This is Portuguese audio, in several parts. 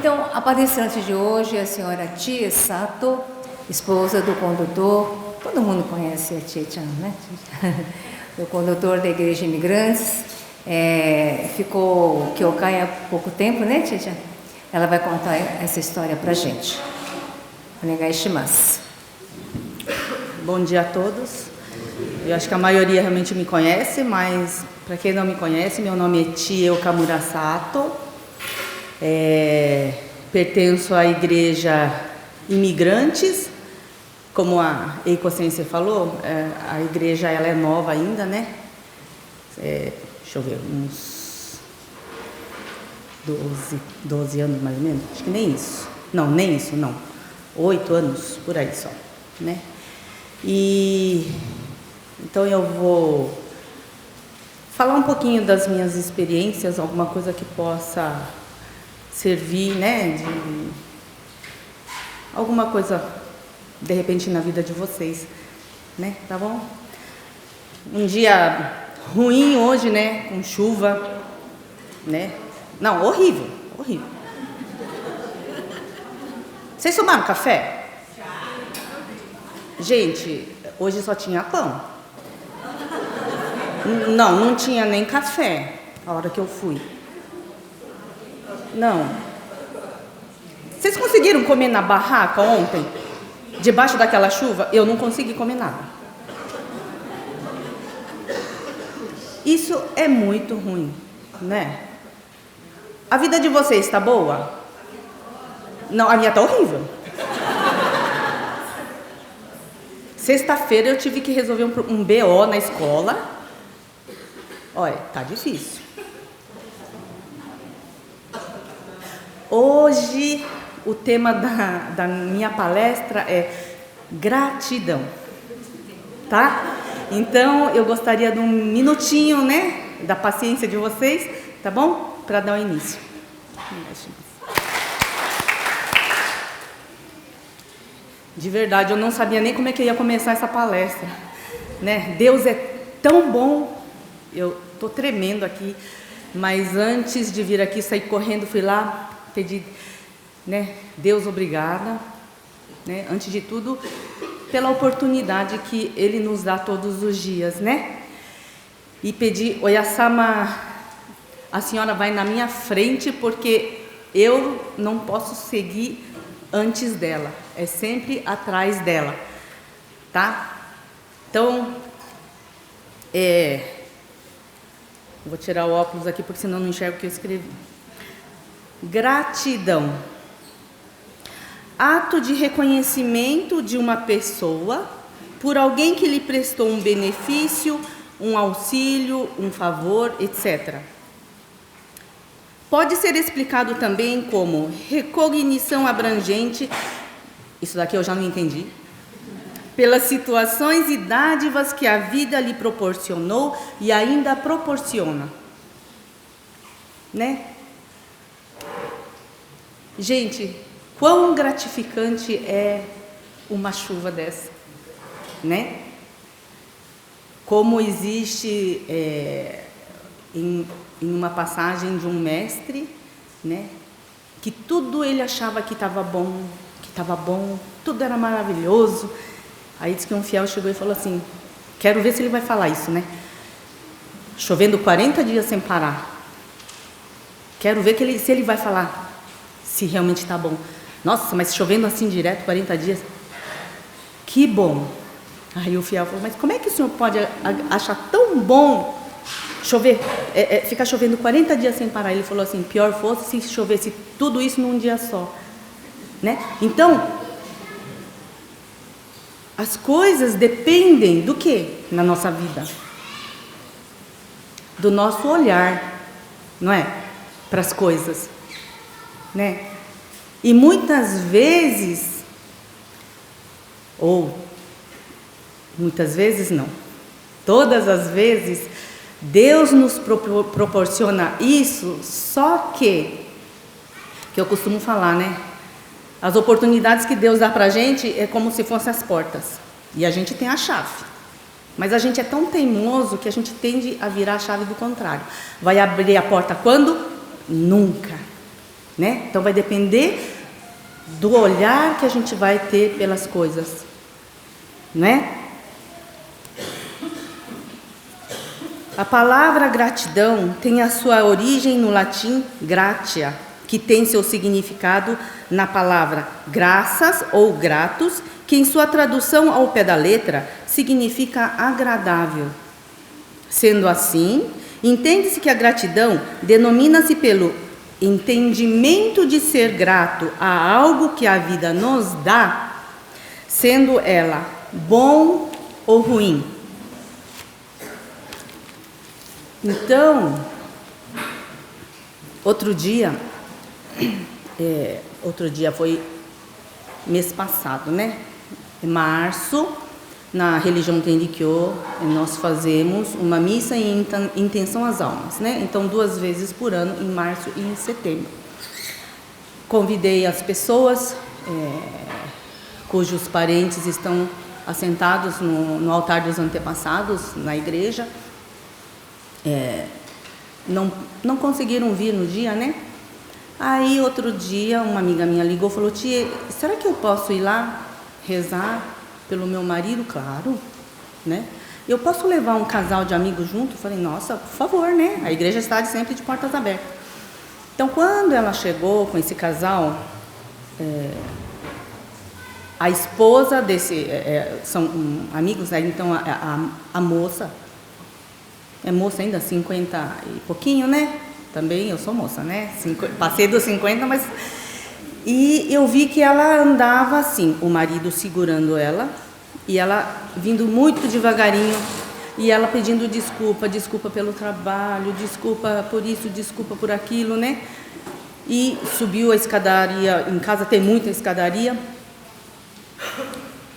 Então, a palestrante de hoje é a senhora Tia Sato, esposa do condutor, todo mundo conhece a Tia-chan, né? O condutor da Igreja Imigrantes, ficou Kyokai há pouco tempo, né, Tia-chan? Ela vai contar essa história pra gente. Onegai shimasu. Bom dia a todos. Eu acho que a maioria realmente me conhece, mas para quem não me conhece, meu nome é Chie Okamura Sato. Pertenço à Igreja Imigrantes, como a Eiko Sensei falou, a igreja ela é nova ainda, né? Deixa eu ver, uns 12 anos mais ou menos, acho que nem isso. Não, nem isso, não. 8 anos, por aí só, né? E então eu vou falar um pouquinho das minhas experiências, alguma coisa que possa servir, né, de alguma coisa de repente na vida de vocês, né? Tá bom? Um dia ruim hoje, né, com chuva, né? Não, horrível, horrível. Vocês tomaram café? Gente, hoje só tinha pão. Não tinha nem café a hora que eu fui. Não. Vocês conseguiram comer na barraca ontem? Debaixo daquela chuva? Eu não consegui comer nada. Isso é muito ruim, né? A vida de vocês está boa? Não, a minha está horrível. Sexta-feira eu tive que resolver um BO na escola. Olha, tá difícil. Hoje o tema da minha palestra é gratidão, tá? Então eu gostaria de um minutinho, né, da paciência de vocês, tá bom? Para dar o início. De verdade, eu não sabia nem como é que eu ia começar essa palestra, né? Deus é tão bom, eu tô tremendo aqui, mas antes de vir aqui, sair correndo, fui lá pedir, né? Deus, obrigada, né? Antes de tudo, pela oportunidade que Ele nos dá todos os dias, né? E pedir, Oyasama, a senhora vai na minha frente porque eu não posso seguir antes dela, é sempre atrás dela, tá? Então, vou tirar o óculos aqui porque senão não enxergo o que eu escrevi. Gratidão. Ato de reconhecimento de uma pessoa por alguém que lhe prestou um benefício, um auxílio, um favor, etc. Pode ser explicado também como recognição abrangente, isso daqui eu já não entendi, pelas situações e dádivas que a vida lhe proporcionou e ainda proporciona. Né? Gente, quão gratificante é uma chuva dessa, né? Como existe em uma passagem de um mestre, né? Que tudo ele achava que estava bom, tudo era maravilhoso. Aí diz que um fiel chegou e falou assim, quero ver se ele vai falar isso, né? Chovendo 40 dias sem parar. Quero ver se ele vai falar se realmente está bom. Nossa, mas chovendo assim direto 40 dias, que bom. Aí o fiel falou, mas como é que o senhor pode achar tão bom chover, ficar chovendo 40 dias sem parar? Ele falou assim, pior fosse se chovesse tudo isso num dia só, né? Então, as coisas dependem do que na nossa vida? Do nosso olhar, não é? Para as coisas, né? E muitas vezes, ou muitas vezes não, todas as vezes, Deus nos proporciona isso, só que eu costumo falar, né? As oportunidades que Deus dá pra gente é como se fossem as portas, e a gente tem a chave. Mas a gente é tão teimoso que a gente tende a virar a chave do contrário. Vai abrir a porta quando? Nunca. né? Então vai depender do olhar que a gente vai ter pelas coisas, né? A palavra gratidão tem a sua origem no latim gratia, que tem seu significado na palavra graças ou gratus, que em sua tradução ao pé da letra significa agradável. Sendo assim, entende-se que a gratidão denomina-se pelo entendimento de ser grato a algo que a vida nos dá, sendo ela bom ou ruim. Então, outro dia foi mês passado, né? Em março, na religião Tenrikyo, nós fazemos uma missa em intenção às almas, né? Então, 2 vezes por ano, em março e em setembro. Convidei as pessoas cujos parentes estão assentados no altar dos antepassados, na igreja. Não conseguiram vir no dia, né? Aí, outro dia, uma amiga minha ligou e falou: tia, será que eu posso ir lá rezar pelo meu marido? Claro, né? Eu posso levar um casal de amigos junto? Eu falei: nossa, por favor, né? A igreja está sempre de portas abertas. Então, quando ela chegou com esse casal, a esposa desse... são amigos, né? Então, a moça... É moça ainda, 50 e pouquinho, né? Também eu sou moça, né? Passei dos 50, mas... E eu vi que ela andava assim, o marido segurando ela, e ela vindo muito devagarinho, e ela pedindo desculpa pelo trabalho, desculpa por isso, desculpa por aquilo, né? E subiu a escadaria, em casa tem muita escadaria.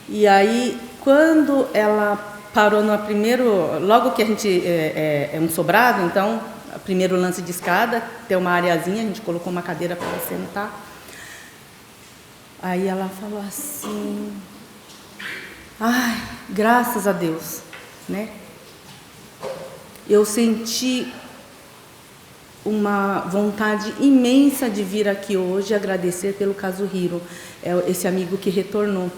E aí, quando ela parou no primeiro, logo que a gente é um sobrado, então, o primeiro lance de escada, tem uma areazinha, a gente colocou uma cadeira para ela sentar. Aí ela falou assim: ai, graças a Deus, né? Eu senti uma vontade imensa de vir aqui hoje agradecer pelo Kazuhiro, esse amigo que retornou.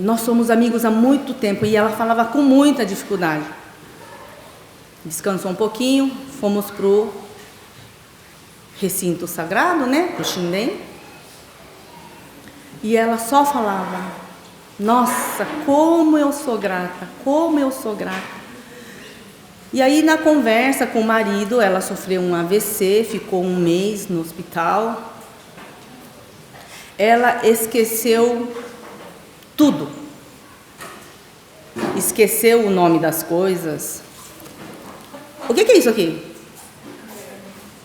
Nós somos amigos há muito tempo, e ela falava com muita dificuldade. Descansou um pouquinho, fomos para o recinto sagrado, né, para o Shinden, e ela só falava: nossa, como eu sou grata, como eu sou grata. E aí, na conversa com o marido, ela sofreu um AVC, ficou 1 mês no hospital. Ela esqueceu tudo. Esqueceu o nome das coisas. O que é isso aqui?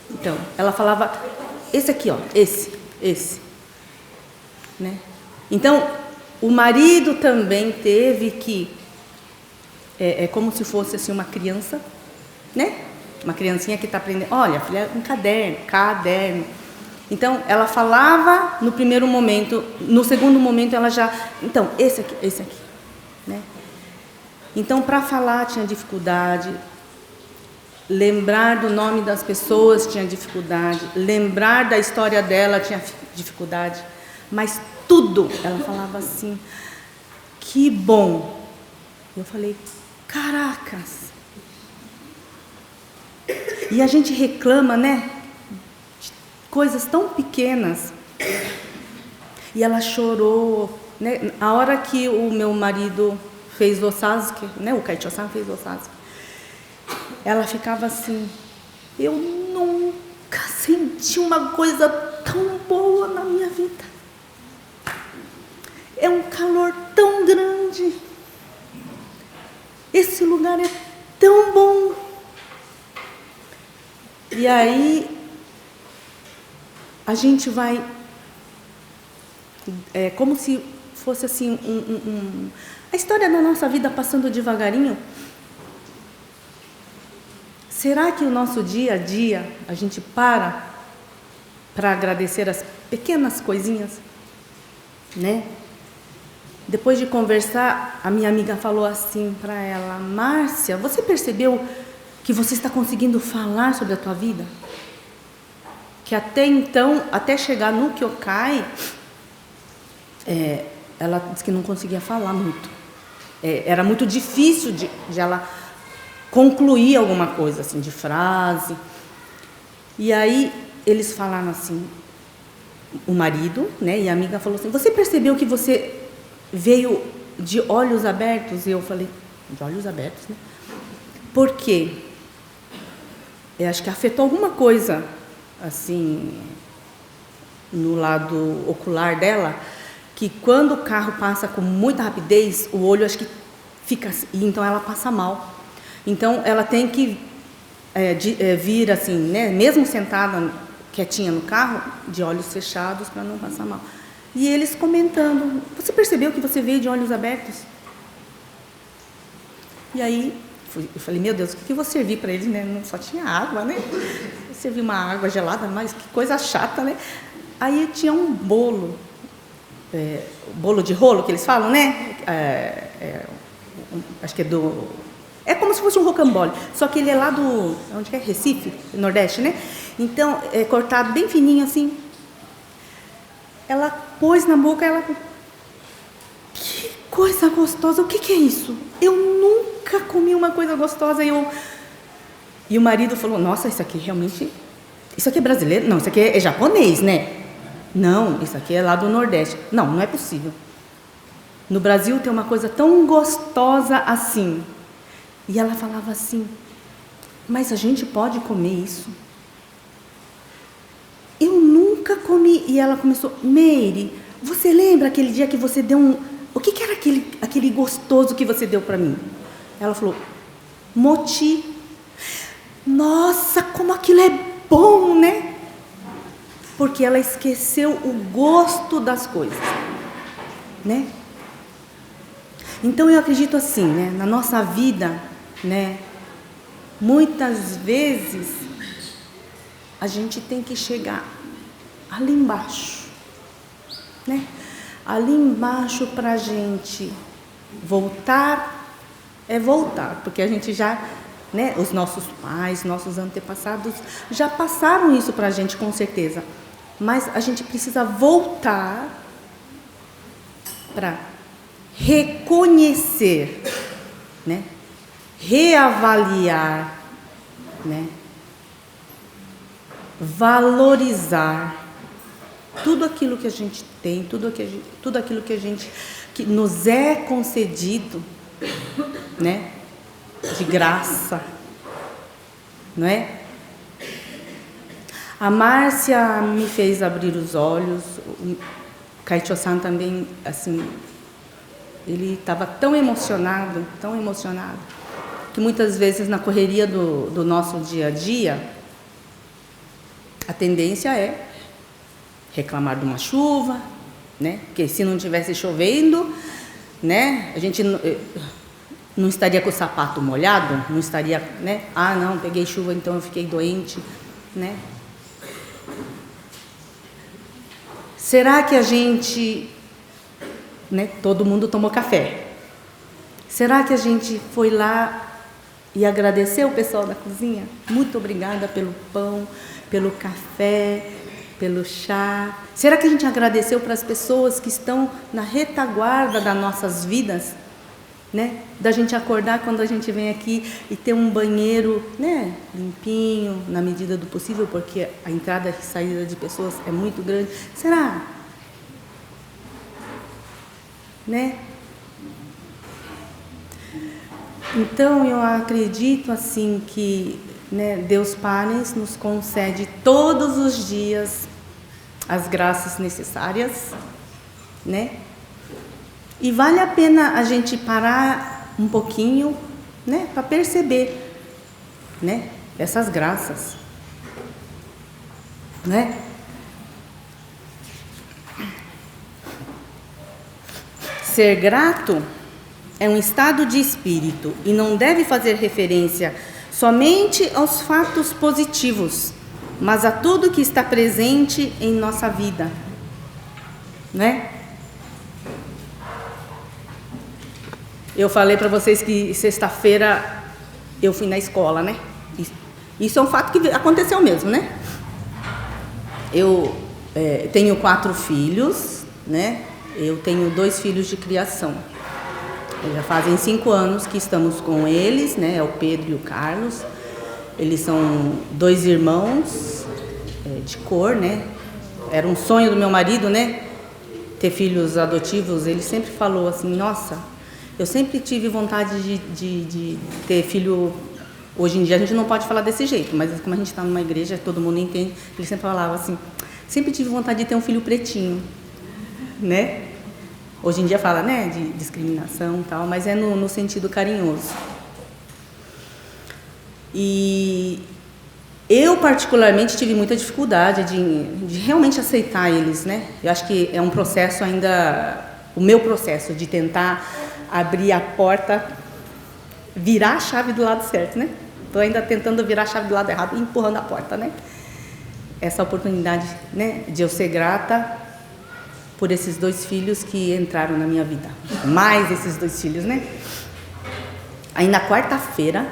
Então, ela falava: esse aqui, ó, esse. Né? Então, o marido também teve que... É como se fosse assim uma criança, né? Uma criancinha que está aprendendo. Olha, filha, um caderno. Então, ela falava no primeiro momento, no segundo momento ela já... Então, esse aqui, né? Então, para falar tinha dificuldade, lembrar do nome das pessoas tinha dificuldade, lembrar da história dela tinha dificuldade, mas tudo ela falava assim: que bom. Eu falei: caracas. E a gente reclama, né? Coisas tão pequenas. E ela chorou, né? A hora que o meu marido fez o Sasuke, né? O Kaicho-san fez o Sasuke, ela ficava assim: eu nunca senti uma coisa tão boa na minha vida. É um calor tão grande. Esse lugar é tão bom. E aí a gente vai, como se fosse assim, a história da nossa vida passando devagarinho. Será que o nosso dia a dia a gente para agradecer as pequenas coisinhas, né? Depois de conversar, a minha amiga falou assim para ela: Márcia, você percebeu que você está conseguindo falar sobre a tua vida? que até então, até chegar no Kyokai, ela disse que não conseguia falar muito. Era muito difícil de ela concluir alguma coisa, assim, de frase. E aí eles falaram assim, o marido, né, e a amiga falou assim, você percebeu que você veio de olhos abertos? E eu falei, de olhos abertos, né? Por quê? Eu acho que afetou alguma coisa, assim, no lado ocular dela, que quando o carro passa com muita rapidez, o olho acho que fica assim, e então ela passa mal. Então ela tem que vir assim, né, mesmo sentada quietinha no carro, de olhos fechados para não passar mal. E eles comentando, você percebeu que você veio de olhos abertos? E aí eu falei, meu Deus, o que eu vou servir para eles, né? Não só tinha água, né? Eu servi uma água gelada, mas que coisa chata, né? Aí tinha um bolo, bolo de rolo que eles falam, né? Acho que é como se fosse um rocambole, só que ele é lá do, onde que é? Recife, Nordeste, né? Então, é cortado bem fininho assim. Ela pôs na boca, que coisa gostosa, o que é isso? Eu nunca comi uma coisa gostosa. E o marido falou, nossa, isso aqui realmente, isso aqui é brasileiro? Não, isso aqui é japonês, né? Não, isso aqui é lá do Nordeste. Não, não é possível. No Brasil tem uma coisa tão gostosa assim. E ela falava assim, mas a gente pode comer isso? Eu nunca comi. E ela começou, Meire, você lembra aquele dia que você deu o que era aquele gostoso que você deu para mim? Ela falou, moti. Nossa, como aquilo é bom, né? Porque ela esqueceu o gosto das coisas, né? Então eu acredito assim, né? Na nossa vida, né? Muitas vezes a gente tem que chegar ali embaixo, né? Ali embaixo para a gente voltar, porque a gente já, né? Os nossos pais, nossos antepassados já passaram isso para a gente com certeza, mas a gente precisa voltar para reconhecer, né? Reavaliar, né? Valorizar tudo aquilo que a gente tem, tudo aquilo que nos é concedido, né? De graça, não é? A Márcia me fez abrir os olhos, o Kaicho-san também, assim, ele estava tão emocionado, que muitas vezes na correria do nosso dia a dia, a tendência é reclamar de uma chuva, né? Porque se não tivesse chovendo, né? A gente não estaria com o sapato molhado, não estaria, né? Ah, não, peguei chuva, então eu fiquei doente, né? Será que a gente, né? Todo mundo tomou café. Será que a gente foi lá e agradeceu o pessoal da cozinha? Muito obrigada pelo pão, pelo café, pelo chá. Será que a gente agradeceu para as pessoas que estão na retaguarda das nossas vidas, né? Da gente acordar quando a gente vem aqui e ter um banheiro, né, limpinho, na medida do possível, porque a entrada e saída de pessoas é muito grande. Será? Né? Então eu acredito assim que, né, Deus Pai nos concede todos os dias as graças necessárias, né? E vale a pena a gente parar um pouquinho, né, para perceber, né, essas graças, né? Ser grato é um estado de espírito e não deve fazer referência somente aos fatos positivos, mas a tudo que está presente em nossa vida, né? Eu falei para vocês que sexta-feira eu fui na escola, né? Isso é um fato que aconteceu mesmo, né? Eu tenho 4 filhos, né? Eu tenho 2 filhos de criação. Já fazem 5 anos que estamos com eles, né? É o Pedro e o Carlos. Eles são 2 irmãos de cor, né? Era um sonho do meu marido, né? Ter filhos adotivos. Ele sempre falou assim, nossa, eu sempre tive vontade de ter filho. Hoje em dia a gente não pode falar desse jeito, mas como a gente está numa igreja, todo mundo entende. Ele sempre falava assim, sempre tive vontade de ter um filho pretinho, né? Hoje em dia fala, né, de discriminação e tal, mas é no sentido carinhoso. E eu, particularmente, tive muita dificuldade de realmente aceitar eles, né? Eu acho que é um processo ainda, o meu processo de tentar abrir a porta, virar a chave do lado certo, né? Estou ainda tentando virar a chave do lado errado e empurrando a porta, né? Essa oportunidade, né, de eu ser grata por esses 2 filhos que entraram na minha vida. Mais esses 2 filhos, né? Aí na quarta-feira,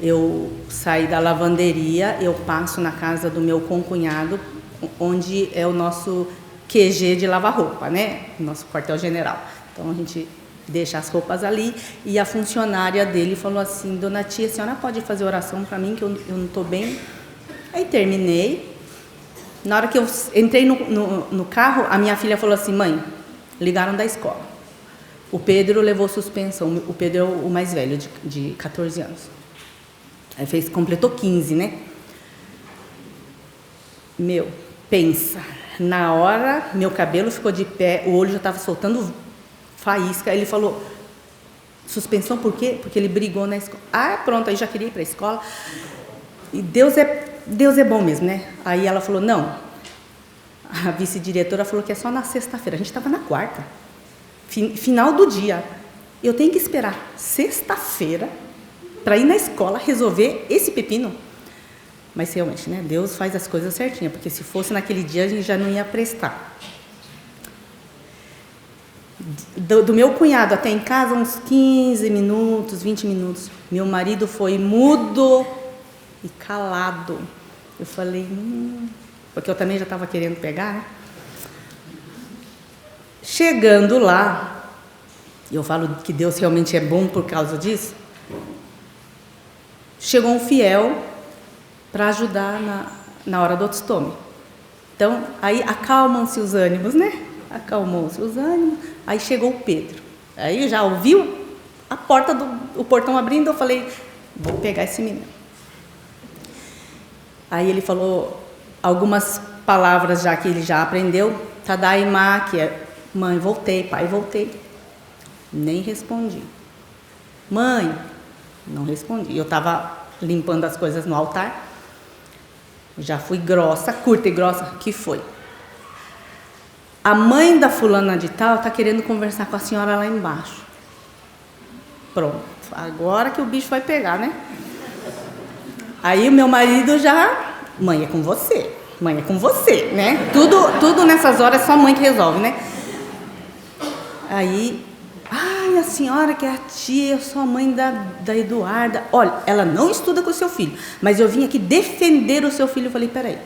eu saí da lavanderia, eu passo na casa do meu concunhado, onde é o nosso QG de lavar roupa, né? Nosso quartel-general. Então a gente deixa as roupas ali e a funcionária dele falou assim, dona Tia, a senhora pode fazer oração para mim que eu não estou bem? Aí terminei. Na hora que eu entrei no carro, a minha filha falou assim, mãe, ligaram da escola. O Pedro levou suspensão, o Pedro é o mais velho, de 14 anos. Aí completou 15, né? Meu, pensa, na hora, meu cabelo ficou de pé, o olho já estava soltando faísca. Ele falou, suspensão por quê? Porque ele brigou na escola. Ah, pronto, aí já queria ir para a escola. E Deus é bom mesmo, né? Aí ela falou, não, a vice-diretora falou que é só na sexta-feira. A gente estava na quarta, final do dia. Eu tenho que esperar sexta-feira para ir na escola resolver esse pepino. Mas realmente, né? Deus faz as coisas certinhas, porque se fosse naquele dia a gente já não ia prestar. Do meu cunhado até em casa, uns 15 minutos, 20 minutos. Meu marido foi mudo e calado. Eu falei, porque eu também já estava querendo pegar, né? Chegando lá, eu falo que Deus realmente é bom por causa disso. Chegou um fiel para ajudar na hora do autostome. Então, aí acalmam-se os ânimos, né? Acalmou-se os ânimos. Aí chegou o Pedro. Aí já ouviu a porta o portão abrindo, eu falei, vou pegar esse menino. Aí ele falou algumas palavras já que ele já aprendeu. Tadaima, que é mãe, voltei, pai, voltei. Nem respondi. Mãe, não respondi. Eu estava limpando as coisas no altar. Já fui grossa, curta e grossa. Que foi? A mãe da fulana de tal está querendo conversar com a senhora lá embaixo. Pronto. Agora que o bicho vai pegar, né? Aí o meu marido já... Mãe, é com você. Mãe, é com você, né? Tudo nessas horas é só a mãe que resolve, né? Aí... Ai, a senhora que é a tia, eu sou a mãe da Eduarda. Olha, ela não estuda com o seu filho, mas eu vim aqui defender o seu filho. Eu falei, peraí.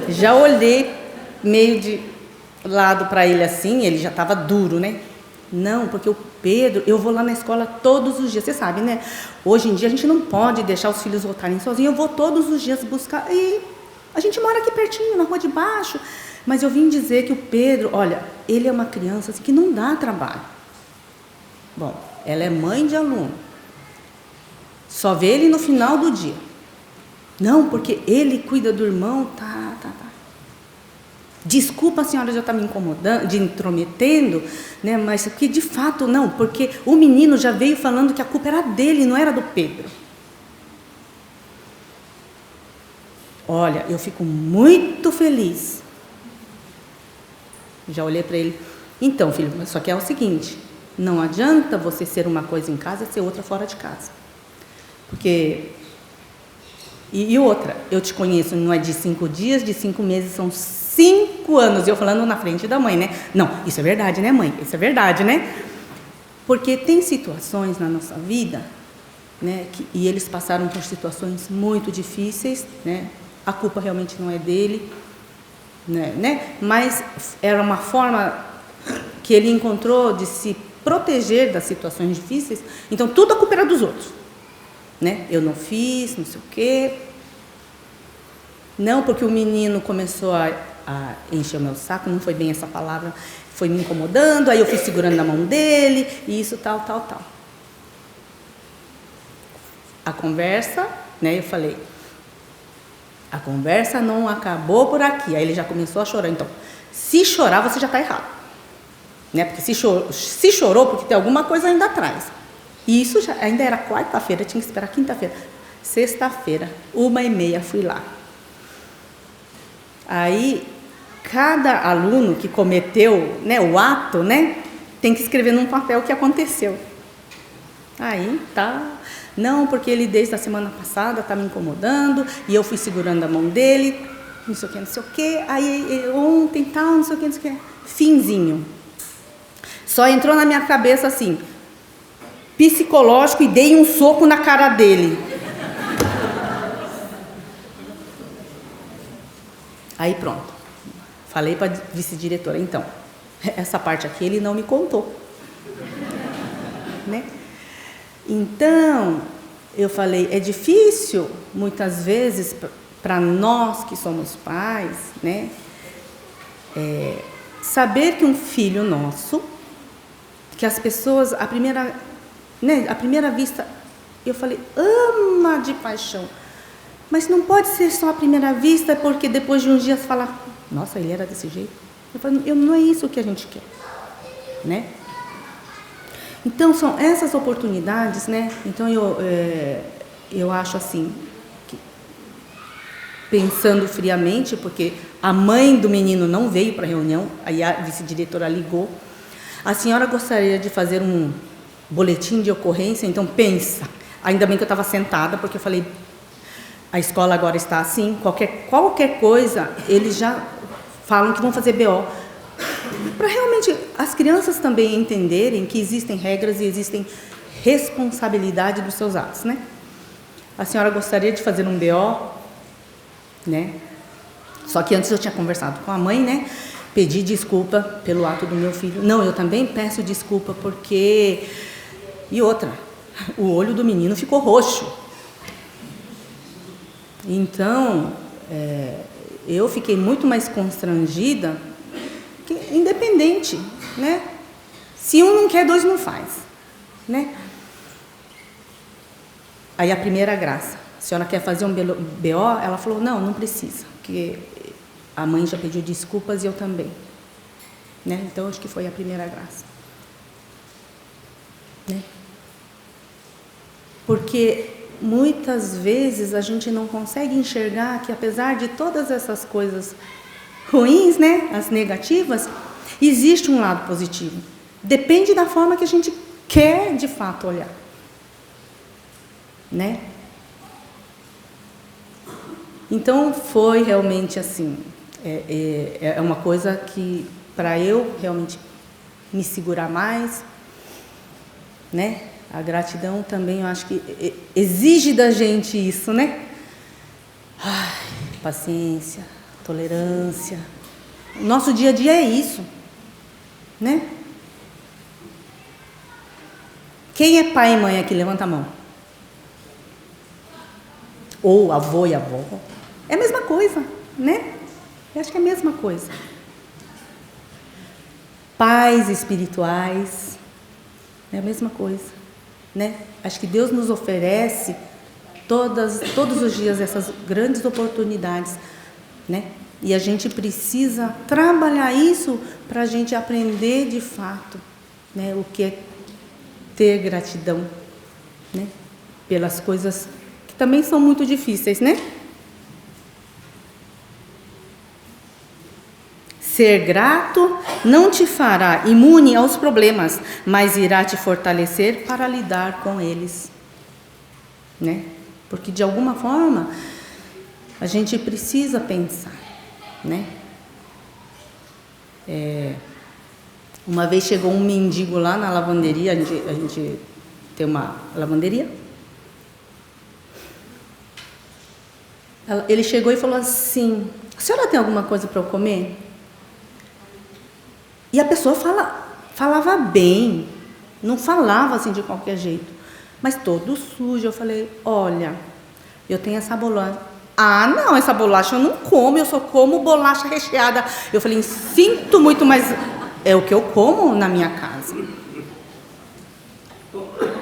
Já olhei meio de lado para ele assim, ele já estava duro, né? Não, porque o Pedro, eu vou lá na escola todos os dias, você sabe, né? Hoje em dia a gente não pode deixar os filhos voltarem sozinhos, eu vou todos os dias buscar, e a gente mora aqui pertinho, na rua de baixo, mas eu vim dizer que o Pedro, olha, ele é uma criança assim, que não dá trabalho. Bom, ela é mãe de aluno, só vê ele no final do dia. Não, porque ele cuida do irmão, tá. Desculpa, a senhora já está me incomodando, de intrometendo, né? Mas que de fato não, porque o menino já veio falando que a culpa era dele, não era do Pedro. Olha, eu fico muito feliz. Já olhei para ele. Então, filho, só que é o seguinte, não adianta você ser uma coisa em casa e ser outra fora de casa. Porque... E outra, eu te conheço, não é de 5 dias, de 5 meses, são 5 anos. Eu falando na frente da mãe, né? Não, isso é verdade, né, mãe? Isso é verdade, né? Porque tem situações na nossa vida né? E eles passaram por situações muito difíceis, né? A culpa realmente não é dele, né? Mas era uma forma que ele encontrou de se proteger das situações difíceis. Então tudo a culpa era dos outros, né? Eu não fiz, não sei o quê. Não, porque o menino começou a encher o meu saco, não foi bem essa palavra, foi me incomodando, aí eu fui segurando na mão dele, e isso, tal. A conversa, né, eu falei, a conversa não acabou por aqui. Aí ele já começou a chorar. Então, se chorar, você já está errado. Né? Porque se chorou, porque tem alguma coisa ainda atrás. E isso ainda era quarta-feira, tinha que esperar quinta-feira. Sexta-feira, 1h30, fui lá. Aí, cada aluno que cometeu, né, o ato, né, tem que escrever num papel o que aconteceu. Aí, tá. Não, porque ele desde a semana passada está me incomodando, e eu fui segurando a mão dele, não sei o que, aí ontem tal, não sei o que. Finzinho. Só entrou na minha cabeça assim, psicológico, e dei um soco na cara dele. Aí pronto. Falei para a vice-diretora, então, essa parte aqui ele não me contou. Né? Então, eu falei, é difícil, muitas vezes, para nós que somos pais, né, saber que um filho nosso, que as pessoas, à primeira vista, eu falei, ama de paixão. Mas não pode ser só à primeira vista, porque depois de uns dias fala, nossa, ele era desse jeito. Eu falei, não é isso que a gente quer, né? Então, são essas oportunidades, né? Então, eu acho assim, que, pensando friamente, porque a mãe do menino não veio para a reunião, aí a vice-diretora ligou, a senhora gostaria de fazer um boletim de ocorrência? Então, pensa, ainda bem que eu estava sentada, porque eu falei, a escola agora está assim, qualquer coisa, eles já falam que vão fazer BO. Para realmente as crianças também entenderem que existem regras e existem responsabilidade dos seus atos, né? A senhora gostaria de fazer um BO, né? Só que antes eu tinha conversado com a mãe, né? Pedi desculpa pelo ato do meu filho. Não, eu também peço desculpa porque... E outra, o olho do menino ficou roxo. Então, eu fiquei muito mais constrangida, que, independente, né? Se um não quer, dois não faz, né? Aí a primeira graça, a senhora quer fazer um BO? Ela falou, não precisa, porque a mãe já pediu desculpas e eu também, né? Então, acho que foi a primeira graça, né? Porque muitas vezes a gente não consegue enxergar que, apesar de todas essas coisas ruins, né, as negativas, existe um lado positivo. Depende da forma que a gente quer, de fato, olhar. Né? Então, foi realmente assim, é uma coisa que, para eu realmente me segurar mais, né? A gratidão também, eu acho que exige da gente isso, né? Ai, paciência, tolerância. O nosso dia a dia é isso, né? Quem é pai e mãe aqui? Levanta a mão. Ou avô e avó. É a mesma coisa, né? Eu acho que é a mesma coisa. Pais espirituais, é a mesma coisa. Né? Acho que Deus nos oferece todos os dias essas grandes oportunidades, né? E a gente precisa trabalhar isso para a gente aprender de fato, né? O que é ter gratidão, né? Pelas coisas que também são muito difíceis, né? Ser grato não te fará imune aos problemas, mas irá te fortalecer para lidar com eles, né? Porque de alguma forma a gente precisa pensar, né? Uma vez chegou um mendigo lá na lavanderia, a gente tem uma lavanderia, Ele chegou e falou assim: a senhora tem alguma coisa para eu comer? E a pessoa falava bem, não falava assim de qualquer jeito, mas todo sujo. Eu falei: olha, eu tenho essa bolacha. Ah, não, essa bolacha eu não como, eu só como bolacha recheada. Eu falei: sinto muito, mas é o que eu como na minha casa.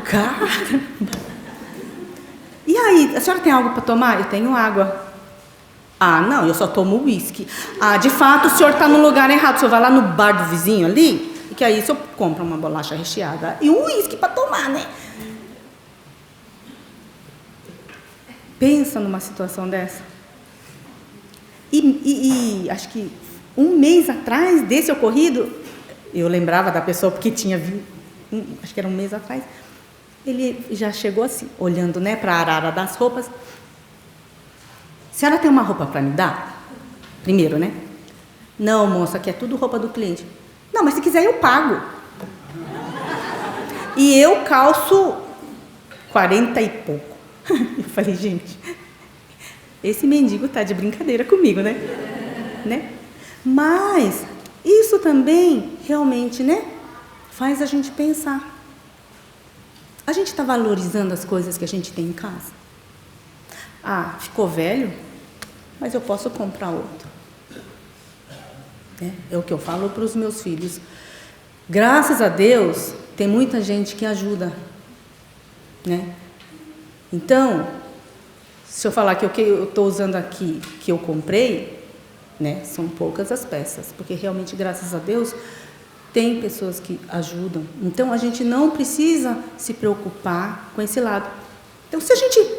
Caramba! E aí, a senhora tem algo para tomar? Eu tenho água. Ah, não, eu só tomo uísque. Ah, de fato, o senhor está no lugar errado. O senhor vai lá no bar do vizinho ali, que aí o senhor compra uma bolacha recheada e um uísque para tomar, né? Pensa numa situação dessa. E acho que um mês atrás desse ocorrido, eu lembrava da pessoa porque tinha vindo, acho que era um mês atrás, ele já chegou assim, olhando, né, para a arara das roupas. A senhora tem uma roupa para me dar? Primeiro, né? Não, moça, aqui é tudo roupa do cliente. Não, mas se quiser eu pago. E eu calço 40 e pouco. Eu falei: gente, esse mendigo tá de brincadeira comigo, né? Mas isso também realmente, né, faz a gente pensar. A gente está valorizando as coisas que a gente tem em casa? Ah, ficou velho, mas eu posso comprar outro. É o que eu falo para os meus filhos. Graças a Deus, tem muita gente que ajuda, né? Então, se eu falar que o que eu estou usando aqui, que eu comprei, né, são poucas as peças, porque realmente, graças a Deus, tem pessoas que ajudam. Então, a gente não precisa se preocupar com esse lado. Então, se a gente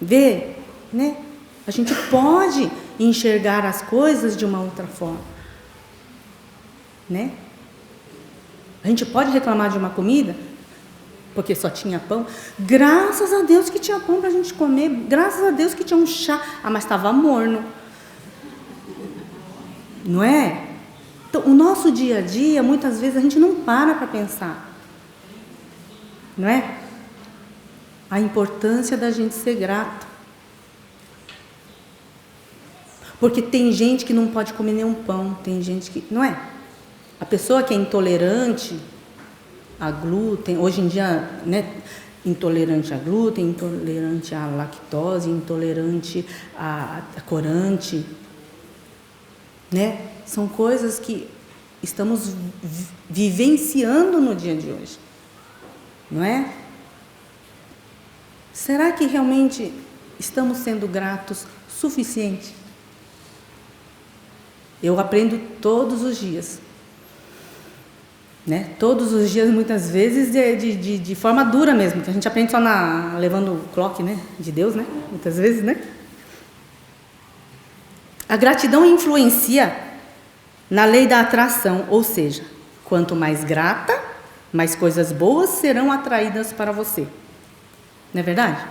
vê, né, a gente pode enxergar as coisas de uma outra forma, né? A gente pode reclamar de uma comida porque só tinha pão. Graças a Deus que tinha pão para a gente comer. Graças a Deus que tinha um chá. Ah, mas estava morno. Não é? Então, o nosso dia a dia, muitas vezes, a gente não para pensar. Não é? A importância da gente ser grato. Porque tem gente que não pode comer nenhum pão. Tem gente que... Não é? A pessoa que é intolerante a glúten, hoje em dia, né, intolerante a glúten, intolerante à lactose, intolerante a corante, né? São coisas que estamos vivenciando no dia de hoje, não é? Será que realmente estamos sendo gratos suficiente? Eu aprendo todos os dias. Né? Todos os dias, muitas vezes, de forma dura mesmo, que a gente aprende só levando o clock, né, de Deus, né? Muitas vezes, né? A gratidão influencia na lei da atração, ou seja, quanto mais grata, mais coisas boas serão atraídas para você. Não é verdade?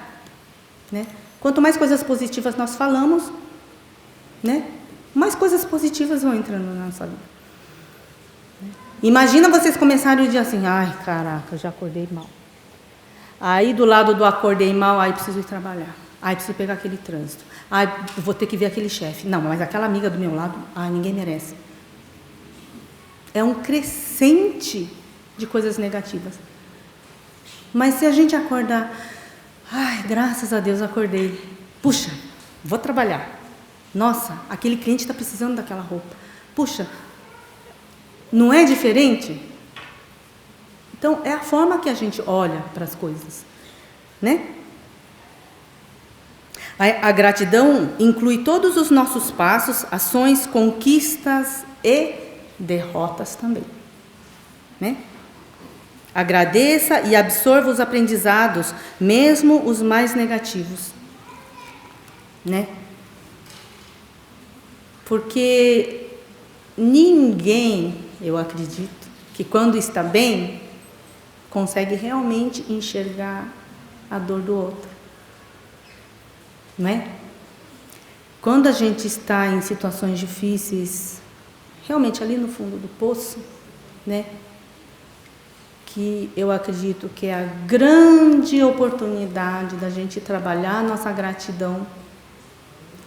Né? Quanto mais coisas positivas nós falamos, né, mais coisas positivas vão entrando na nossa vida. Imagina vocês começarem o dia assim: ai, caraca, eu já acordei mal. Aí do lado do acordei mal, aí preciso ir trabalhar. Aí preciso pegar aquele trânsito. Aí vou ter que ver aquele chefe. Não, mas aquela amiga do meu lado, ai, ninguém merece. É um crescente de coisas negativas. Mas se a gente acordar, ai, graças a Deus acordei. Puxa, vou trabalhar. Nossa, aquele cliente está precisando daquela roupa. Puxa, não é diferente? Então, é a forma que a gente olha para as coisas, né? A gratidão inclui todos os nossos passos, ações, conquistas e derrotas também, né? Agradeça e absorva os aprendizados, mesmo os mais negativos, né? Porque ninguém, eu acredito, que quando está bem, consegue realmente enxergar a dor do outro. Não é? Quando a gente está em situações difíceis, realmente ali no fundo do poço, né? que eu acredito que é a grande oportunidade da gente trabalhar a nossa gratidão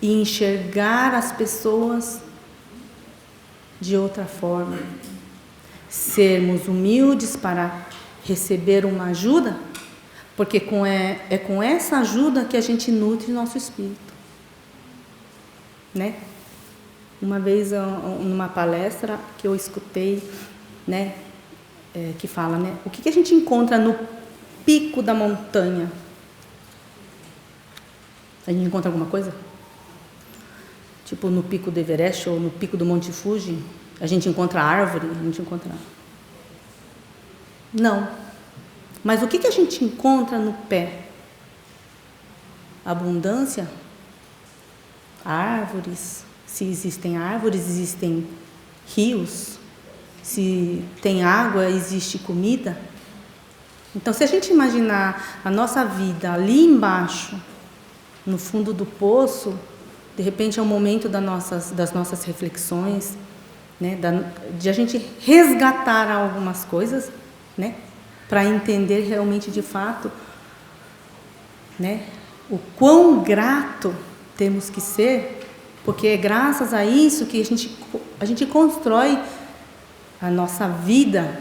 e enxergar as pessoas de outra forma. Sermos humildes para receber uma ajuda, porque é com essa ajuda que a gente nutre nosso espírito, né? Uma vez, numa palestra que eu escutei, né, que fala, né, o que a gente encontra no pico da montanha? A gente encontra alguma coisa? Tipo no pico do Everest ou no pico do Monte Fuji, a gente encontra árvore, a gente encontra... Não. Mas o que a gente encontra no pé? Abundância? Árvores. Se existem árvores, existem rios. Se tem água, existe comida. Então, se a gente imaginar a nossa vida ali embaixo, no fundo do poço, de repente é o momento das nossas reflexões, né? De a gente resgatar algumas coisas, né? Para entender realmente de fato, né? O quão grato temos que ser, porque é graças a isso que a gente constrói a nossa vida,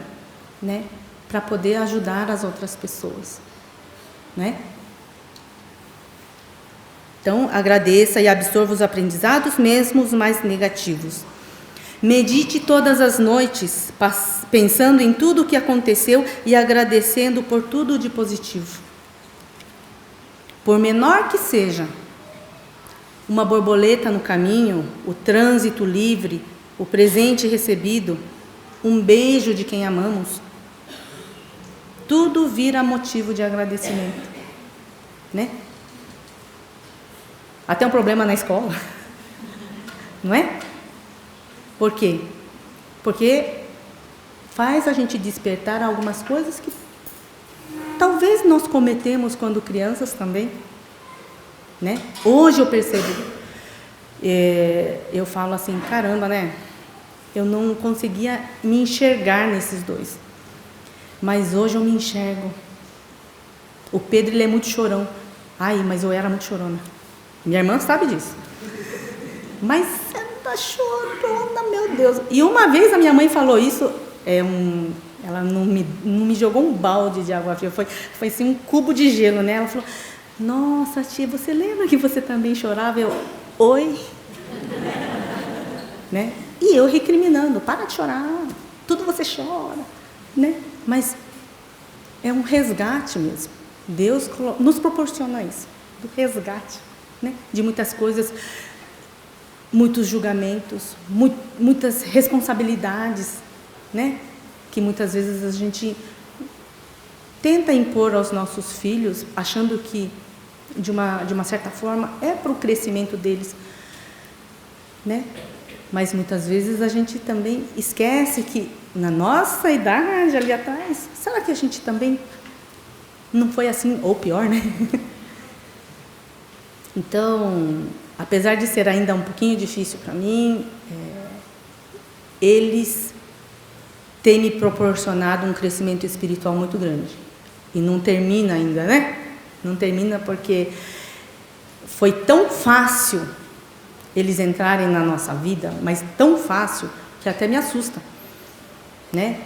né? Para poder ajudar as outras pessoas, né? Então, agradeça e absorva os aprendizados, mesmo os mais negativos. Medite todas as noites, pensando em tudo o que aconteceu e agradecendo por tudo de positivo. Por menor que seja, uma borboleta no caminho, o trânsito livre, o presente recebido, um beijo de quem amamos, tudo vira motivo de agradecimento, né? Até um problema na escola, não é? Por quê? Porque faz a gente despertar algumas coisas que talvez nós cometemos quando crianças também, né? Hoje eu percebo, eu falo assim, caramba, né? Eu não conseguia me enxergar nesses dois, mas hoje eu me enxergo. O Pedro, ele é muito chorão. Ai, mas eu era muito chorona. Minha irmã sabe disso. Mas você tá chorona, meu Deus. E uma vez a minha mãe falou isso, ela não me jogou um balde de água fria, foi assim um cubo de gelo, né? Ela falou, nossa tia, você lembra que você também chorava? Eu, oi? Né? E eu recriminando, para de chorar, tudo você chora, né? Mas é um resgate mesmo. Deus nos proporciona isso, do resgate, né? De muitas coisas, muitos julgamentos, muitas responsabilidades, né? Que muitas vezes a gente tenta impor aos nossos filhos, achando que de uma certa forma é para o crescimento deles, né? Mas muitas vezes a gente também esquece que na nossa idade ali atrás, será que a gente também não foi assim, ou pior, né? Então, apesar de ser ainda um pouquinho difícil para mim, eles têm me proporcionado um crescimento espiritual muito grande. E não termina ainda, né? Não termina porque foi tão fácil eles entrarem na nossa vida, mas tão fácil que até me assusta, né?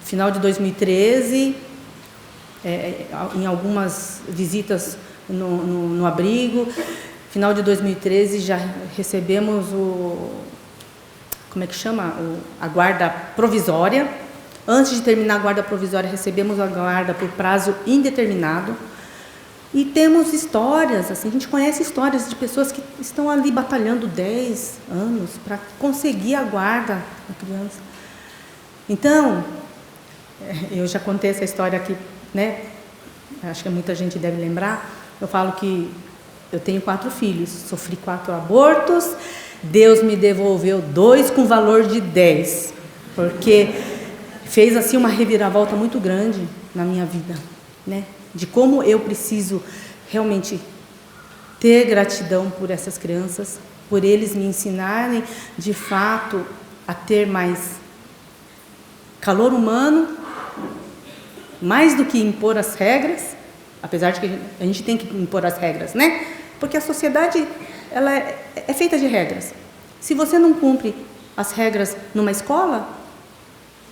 Final de 2013, em algumas visitas no abrigo, final de 2013 já recebemos como é que chama? A guarda provisória. Antes de terminar a guarda provisória, recebemos a guarda por prazo indeterminado. E temos histórias, assim, a gente conhece histórias de pessoas que estão ali batalhando 10 anos para conseguir a guarda da criança. Então, eu já contei essa história aqui, né? Acho que muita gente deve lembrar. Eu falo que eu tenho 4 filhos, sofri 4 abortos, Deus me devolveu 2 com valor de 10, porque fez assim uma reviravolta muito grande na minha vida, né? De como eu preciso realmente ter gratidão por essas crianças, por eles me ensinarem de fato a ter mais calor humano, mais do que impor as regras, apesar de que a gente tem que impor as regras, né? Porque a sociedade, ela é feita de regras. Se você não cumpre as regras numa escola,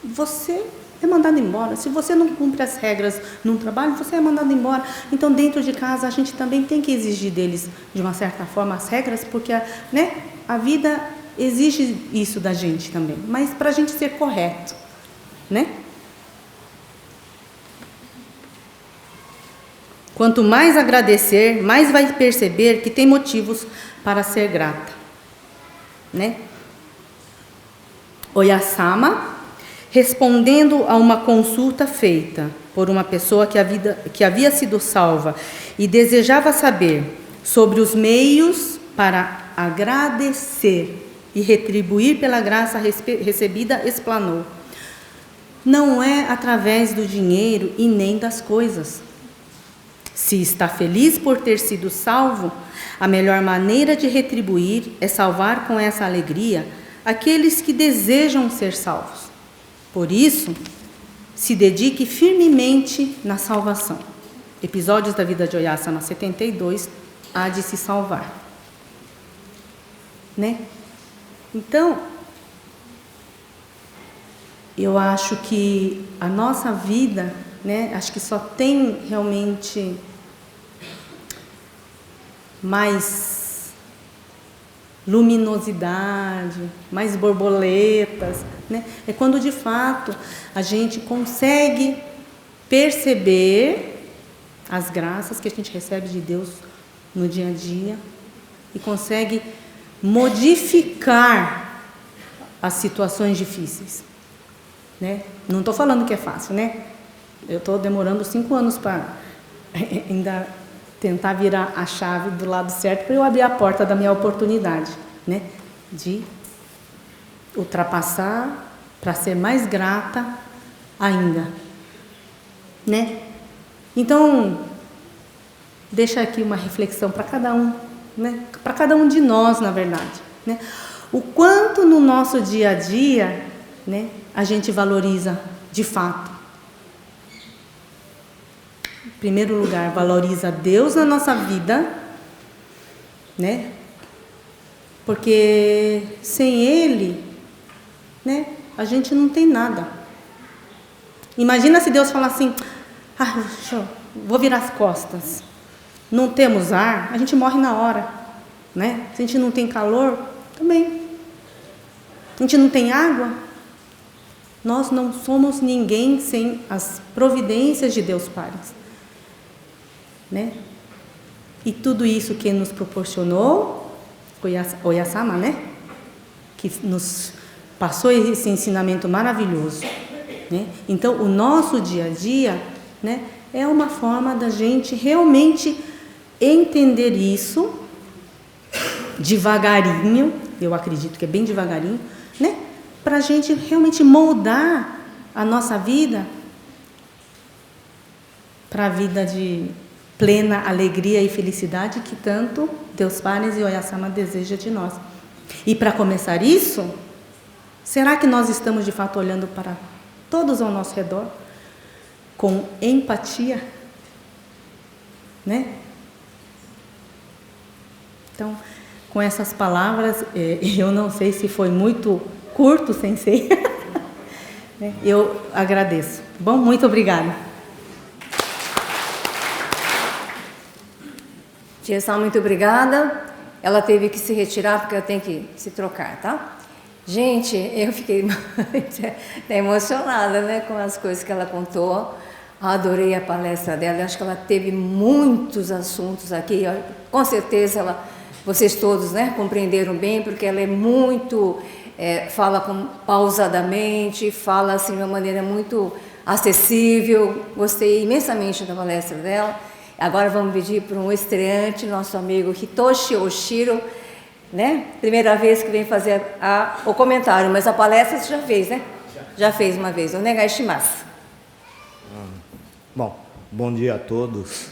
você é mandado embora. Se você não cumpre as regras num trabalho, você é mandado embora. Então, dentro de casa, a gente também tem que exigir deles, de uma certa forma, as regras, porque né, a vida exige isso da gente também, mas para a gente ser correto, né? Quanto mais agradecer, mais vai perceber que tem motivos para ser grata, né? Oyasama, respondendo a uma consulta feita por uma pessoa que havia sido salva e desejava saber sobre os meios para agradecer e retribuir pela graça recebida, explanou: não é através do dinheiro e nem das coisas. Se está feliz por ter sido salvo, a melhor maneira de retribuir é salvar com essa alegria aqueles que desejam ser salvos. Por isso, se dedique firmemente na salvação. Episódios da vida de Oyasama 72, há de se salvar. Né? Então, eu acho que a nossa vida, né, acho que só tem realmente mais luminosidade, mais borboletas, né? É quando de fato a gente consegue perceber as graças que a gente recebe de Deus no dia a dia e consegue modificar as situações difíceis, né? Não estou falando que é fácil, né? Eu estou demorando 5 anos para ainda tentar virar a chave do lado certo para eu abrir a porta da minha oportunidade, né? De ultrapassar para ser mais grata ainda, né? Então, deixa aqui uma reflexão para cada um, né? Para cada um de nós, na verdade, né? O quanto no nosso dia a dia, né, a gente valoriza de fato. Em primeiro lugar, valoriza Deus na nossa vida, né? Porque sem Ele, né, a gente não tem nada. Imagina se Deus falar assim: vou virar as costas. Não temos ar, a gente morre na hora, né? Se a gente não tem calor, também. Se a gente não tem água, nós não somos ninguém sem as providências de Deus Pai, né? E tudo isso que nos proporcionou, Oyasama, né? Que nos passou esse ensinamento maravilhoso, né? Então, o nosso dia a dia, né, é uma forma da gente realmente entender isso devagarinho, eu acredito que é bem devagarinho, né? Para a gente realmente moldar a nossa vida para a vida de plena alegria e felicidade que tanto Deus Pai e Oyasama deseja de nós. E para começar isso, será que nós estamos de fato olhando para todos ao nosso redor com empatia, né? Então, com essas palavras, eu não sei se foi muito curto, sensei. Eu agradeço. Bom, muito obrigada. Tia Sal, muito obrigada. Ela teve que se retirar porque ela tem que se trocar, tá? Gente, eu fiquei emocionada, né, com as coisas que ela contou. Adorei a palestra dela. Eu acho que ela teve muitos assuntos aqui. Com certeza vocês todos, né, compreenderam bem, porque ela é muito, fala pausadamente, fala assim de uma maneira muito acessível. Gostei imensamente da palestra dela. Agora vamos pedir para um estreante, nosso amigo Hitoshi Oshiro, né? Primeira vez que vem fazer o comentário, mas a palestra você já fez, né? Já fez uma vez. Onegai shimasu. Bom dia a todos.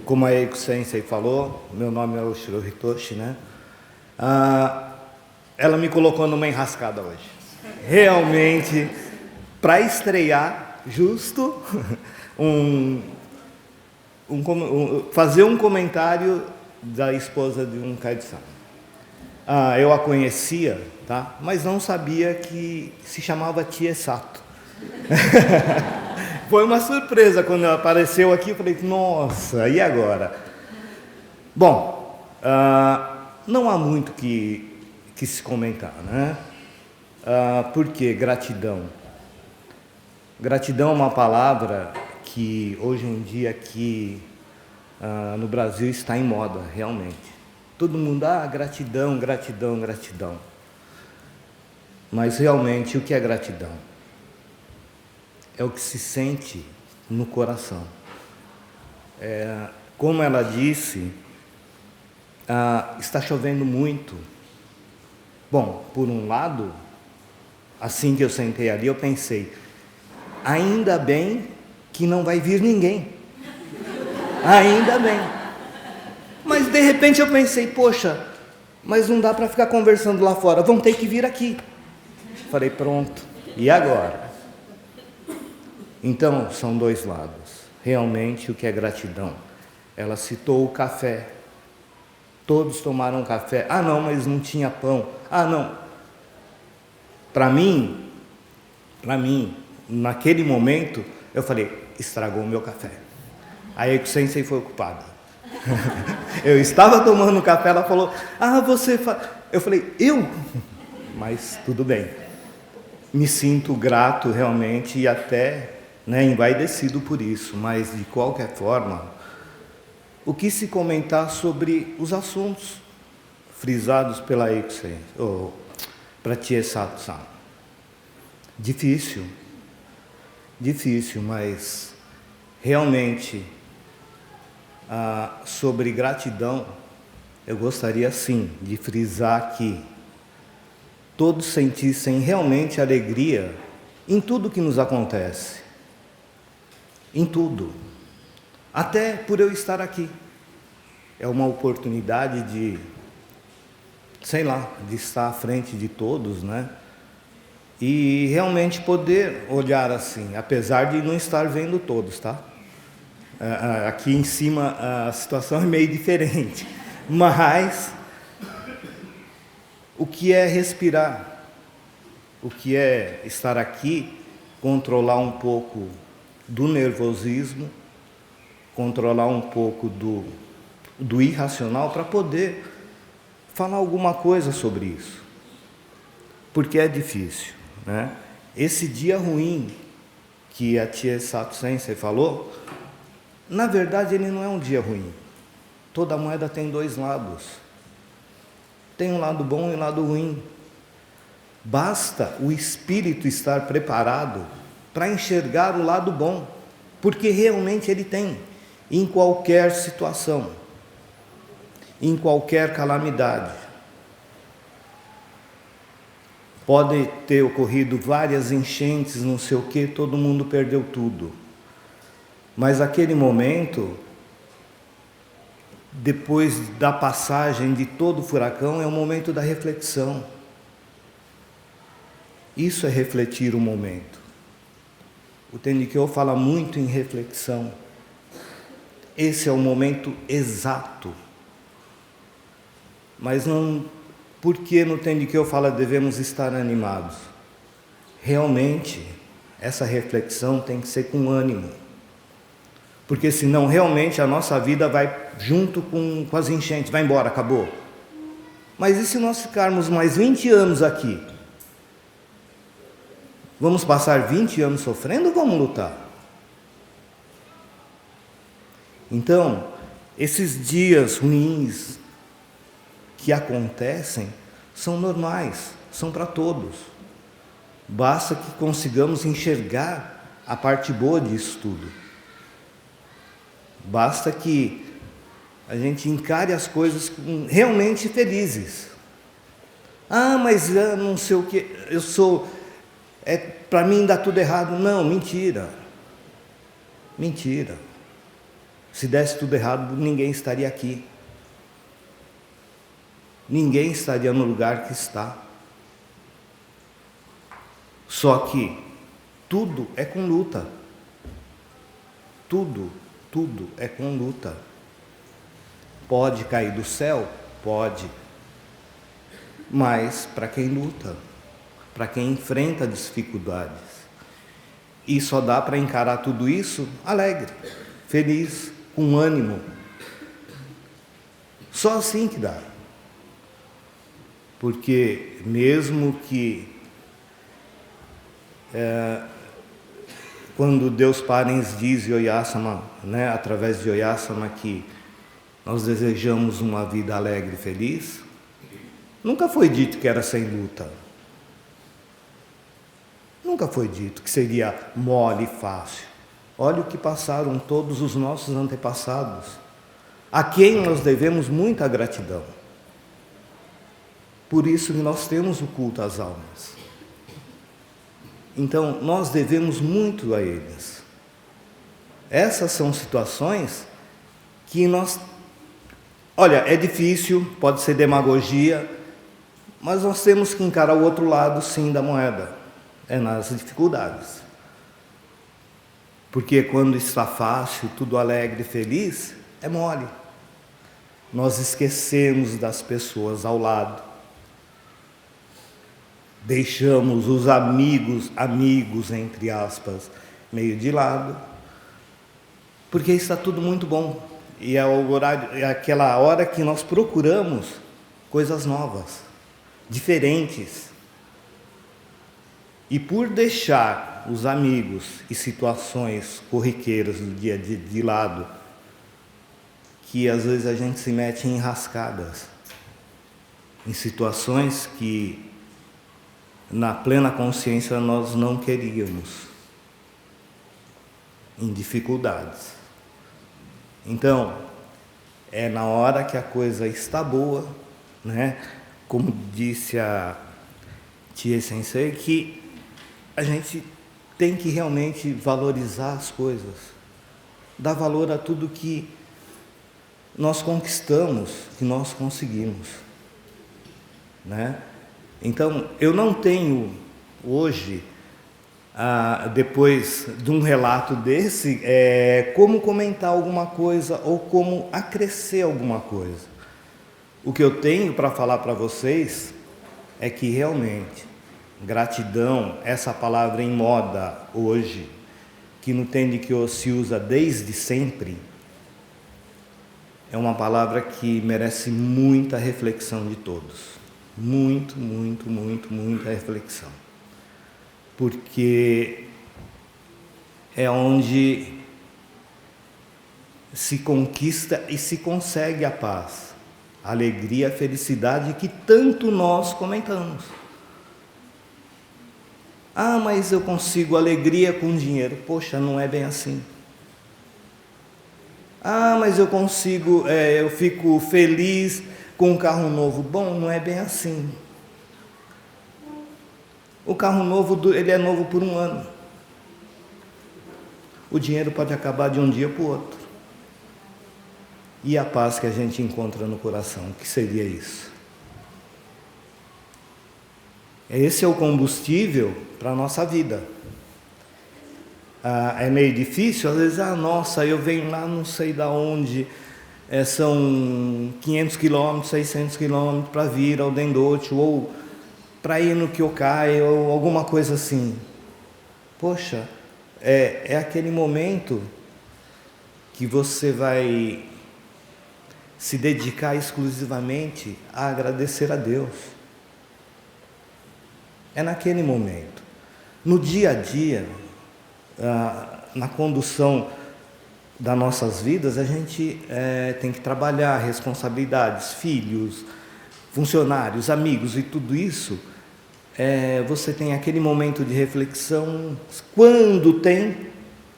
Como a Eiko Sensei falou, meu nome é Oshiro Hitoshi, né? Ela me colocou numa enrascada hoje. Realmente, para estrear justo fazer um comentário da esposa de um Kaido-san. Eu a conhecia, tá? Mas não sabia que se chamava Chie Sato. Foi uma surpresa quando ela apareceu aqui. Eu falei, nossa, e agora? Bom, não há muito que se comentar, né? Por que gratidão? Gratidão é uma palavra que hoje em dia aqui no Brasil está em moda, realmente. Todo mundo, gratidão, gratidão, gratidão. Mas realmente o que é gratidão? É o que se sente no coração. Como ela disse, está chovendo muito. Bom, por um lado, assim que eu sentei ali, eu pensei, ainda bem que não vai vir ninguém. Ainda bem. Mas de repente eu pensei, poxa, mas não dá para ficar conversando lá fora, vão ter que vir aqui. Falei, pronto, e agora? Então, são dois lados. Realmente, o que é gratidão? Ela citou o café. Todos tomaram café. Não, mas não tinha pão. Não. Para mim, naquele momento, eu falei, estragou o meu café. Aí o Sensei foi ocupado. Eu estava tomando café, ela falou, você faz... Eu falei, eu? Mas tudo bem. Me sinto grato realmente e até envaidecido por isso, mas de qualquer forma, o que se comentar sobre os assuntos frisados pela Eiko-sen, ou para Chie Sato-san? Difícil, mas realmente sobre gratidão, eu gostaria sim de frisar que todos sentissem realmente alegria em tudo que nos acontece. Em tudo. Até por eu estar aqui. É uma oportunidade de estar à frente de todos, né? E realmente poder olhar assim, apesar de não estar vendo todos, tá? Aqui em cima a situação é meio diferente. Mas o que é respirar? O que é estar aqui, controlar um pouco do nervosismo, controlar um pouco do irracional para poder falar alguma coisa sobre isso. Porque é difícil, né? Esse dia ruim que a Chie Sato Sensei falou, na verdade ele não é um dia ruim. Toda moeda tem dois lados. Tem um lado bom e um lado ruim. Basta o espírito estar preparado para enxergar o lado bom, porque realmente ele tem, em qualquer situação, em qualquer calamidade. Pode ter ocorrido várias enchentes, não sei o que, todo mundo perdeu tudo. Mas aquele momento, depois da passagem de todo o furacão, é o momento da reflexão. Isso é refletir o momento. O Tenrikyo fala muito em reflexão. Esse é o momento exato. Mas não, por que no Tenrikyo fala devemos estar animados? Realmente, essa reflexão tem que ser com ânimo. Porque senão realmente a nossa vida vai junto com as enchentes, vai embora, acabou. Mas e se nós ficarmos mais 20 anos aqui? Vamos passar 20 anos sofrendo ou vamos lutar? Então, esses dias ruins que acontecem são normais, são para todos. Basta que consigamos enxergar a parte boa disso tudo. Basta que a gente encare as coisas realmente felizes. Mas eu não sei o que, eu sou... para mim dá tudo errado. Não, mentira. Mentira. Se desse tudo errado, ninguém estaria aqui. Ninguém estaria no lugar que está. Só que tudo é com luta. Tudo é com luta. Pode cair do céu? Pode. Mas para quem luta, para quem enfrenta dificuldades. E só dá para encarar tudo isso alegre, feliz, com ânimo. Só assim que dá. Porque mesmo que quando Deus Parens diz Yoyasama, né, através de Yoyasama, que nós desejamos uma vida alegre e feliz, nunca foi dito que era sem luta. Nunca foi dito que seria mole e fácil. Olha o que passaram todos os nossos antepassados, a quem nós devemos muita gratidão. Por isso que nós temos o culto às almas. Então, nós devemos muito a eles. Essas são situações que nós... Olha, é difícil, pode ser demagogia, mas nós temos que encarar o outro lado, sim, da moeda. É nas dificuldades. Porque quando está fácil, tudo alegre e feliz, é mole. Nós esquecemos das pessoas ao lado. Deixamos os amigos, entre aspas, meio de lado. Porque está tudo muito bom. E é aquela hora que nós procuramos coisas novas, diferentes. E por deixar os amigos e situações corriqueiras do dia a dia de lado, que às vezes a gente se mete em enrascadas, em situações que na plena consciência nós não queríamos, em dificuldades. Então, é na hora que a coisa está boa, né? Como disse a Tia Sensei, que a gente tem que realmente valorizar as coisas, dar valor a tudo que nós conquistamos, que nós conseguimos, né? Então, eu não tenho hoje, depois de um relato desse, como comentar alguma coisa ou como acrescer alguma coisa. O que eu tenho para falar para vocês é que realmente gratidão, essa palavra em moda hoje, que no Tenrikyo se usa desde sempre, é uma palavra que merece muita reflexão de todos. Muita reflexão. Porque é onde se conquista e se consegue a paz, a alegria, a felicidade que tanto nós comentamos. Ah, mas eu consigo alegria com dinheiro. Poxa, não é bem assim. Ah, mas eu consigo, eu fico feliz com um carro novo. Bom, não é bem assim. O carro novo, ele é novo por um ano. O dinheiro pode acabar de um dia para o outro. E a paz que a gente encontra no coração, o que seria isso? Esse é o combustível para a nossa vida. É meio difícil, às vezes, nossa, eu venho lá não sei de onde, são 500 quilômetros, 600 quilômetros para vir ao Dendochi, ou para ir no Kyokai, ou alguma coisa assim. Poxa, é aquele momento que você vai se dedicar exclusivamente a agradecer a Deus. É naquele momento. No dia a dia, na condução das nossas vidas, a gente tem que trabalhar responsabilidades, filhos, funcionários, amigos e tudo isso. Você tem aquele momento de reflexão, quando tem,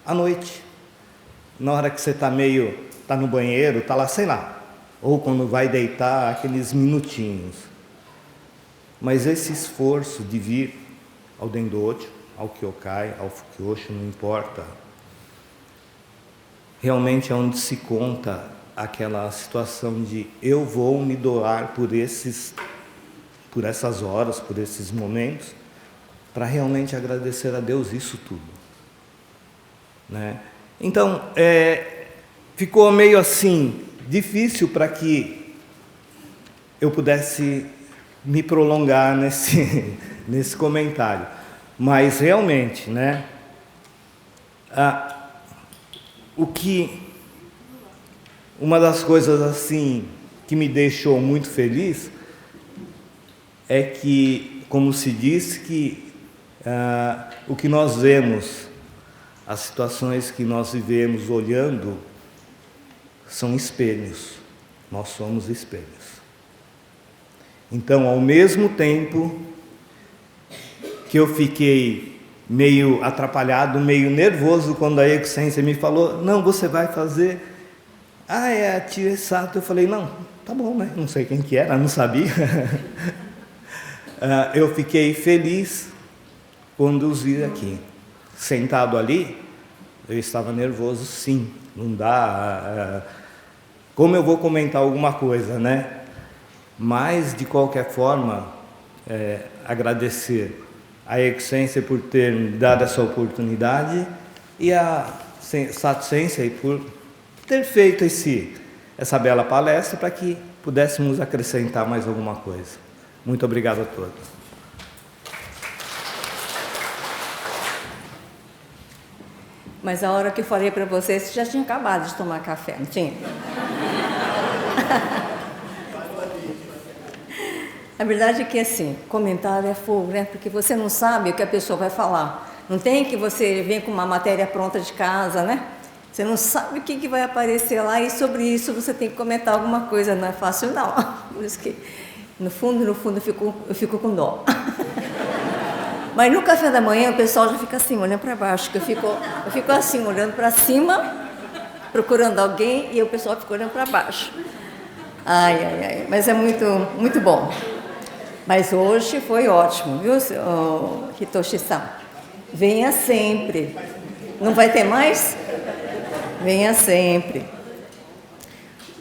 à noite. Na hora que você está no banheiro, está lá, sei lá, ou quando vai deitar, aqueles minutinhos. Mas esse esforço de vir ao Dendochi, ao Kyokai, ao Fukiyoshi, não importa, realmente é onde se conta aquela situação de eu vou me doar por essas horas, por esses momentos, para realmente agradecer a Deus isso tudo, né? Então, ficou meio assim, difícil para que eu pudesse me prolongar nesse comentário, mas realmente, né, uma das coisas assim que me deixou muito feliz é que, como se diz, que o que nós vemos, as situações que nós vivemos olhando, são espelhos. Nós somos espelhos. Então, ao mesmo tempo que eu fiquei meio atrapalhado, meio nervoso, quando a Excência me falou, não, você vai fazer... é a tia Sato. Eu falei, não, tá bom, né? Não sei quem que era, não sabia. Eu fiquei feliz quando os vi aqui. Sentado ali, eu estava nervoso, sim. Não dá... como eu vou comentar alguma coisa, né? Mas, de qualquer forma, agradecer a Excência por ter me dado essa oportunidade e a Sato Sensei por ter feito essa bela palestra para que pudéssemos acrescentar mais alguma coisa. Muito obrigado a todos. Mas a hora que eu falei para vocês, você já tinha acabado de tomar café, não tinha? A verdade é que, assim, comentário é fogo, né? Porque você não sabe o que a pessoa vai falar. Não tem que você vem com uma matéria pronta de casa, né? Você não sabe o que vai aparecer lá e sobre isso você tem que comentar alguma coisa. Não é fácil, não. Por isso que, no fundo, eu fico com dó. Mas no café da manhã o pessoal já fica assim, olhando para baixo. Que eu fico assim, olhando para cima, procurando alguém, e o pessoal fica olhando para baixo. Ai. Mas é muito, muito bom. Mas hoje foi ótimo, viu, Hitoshi-san? Venha sempre. Não vai ter mais? Venha sempre.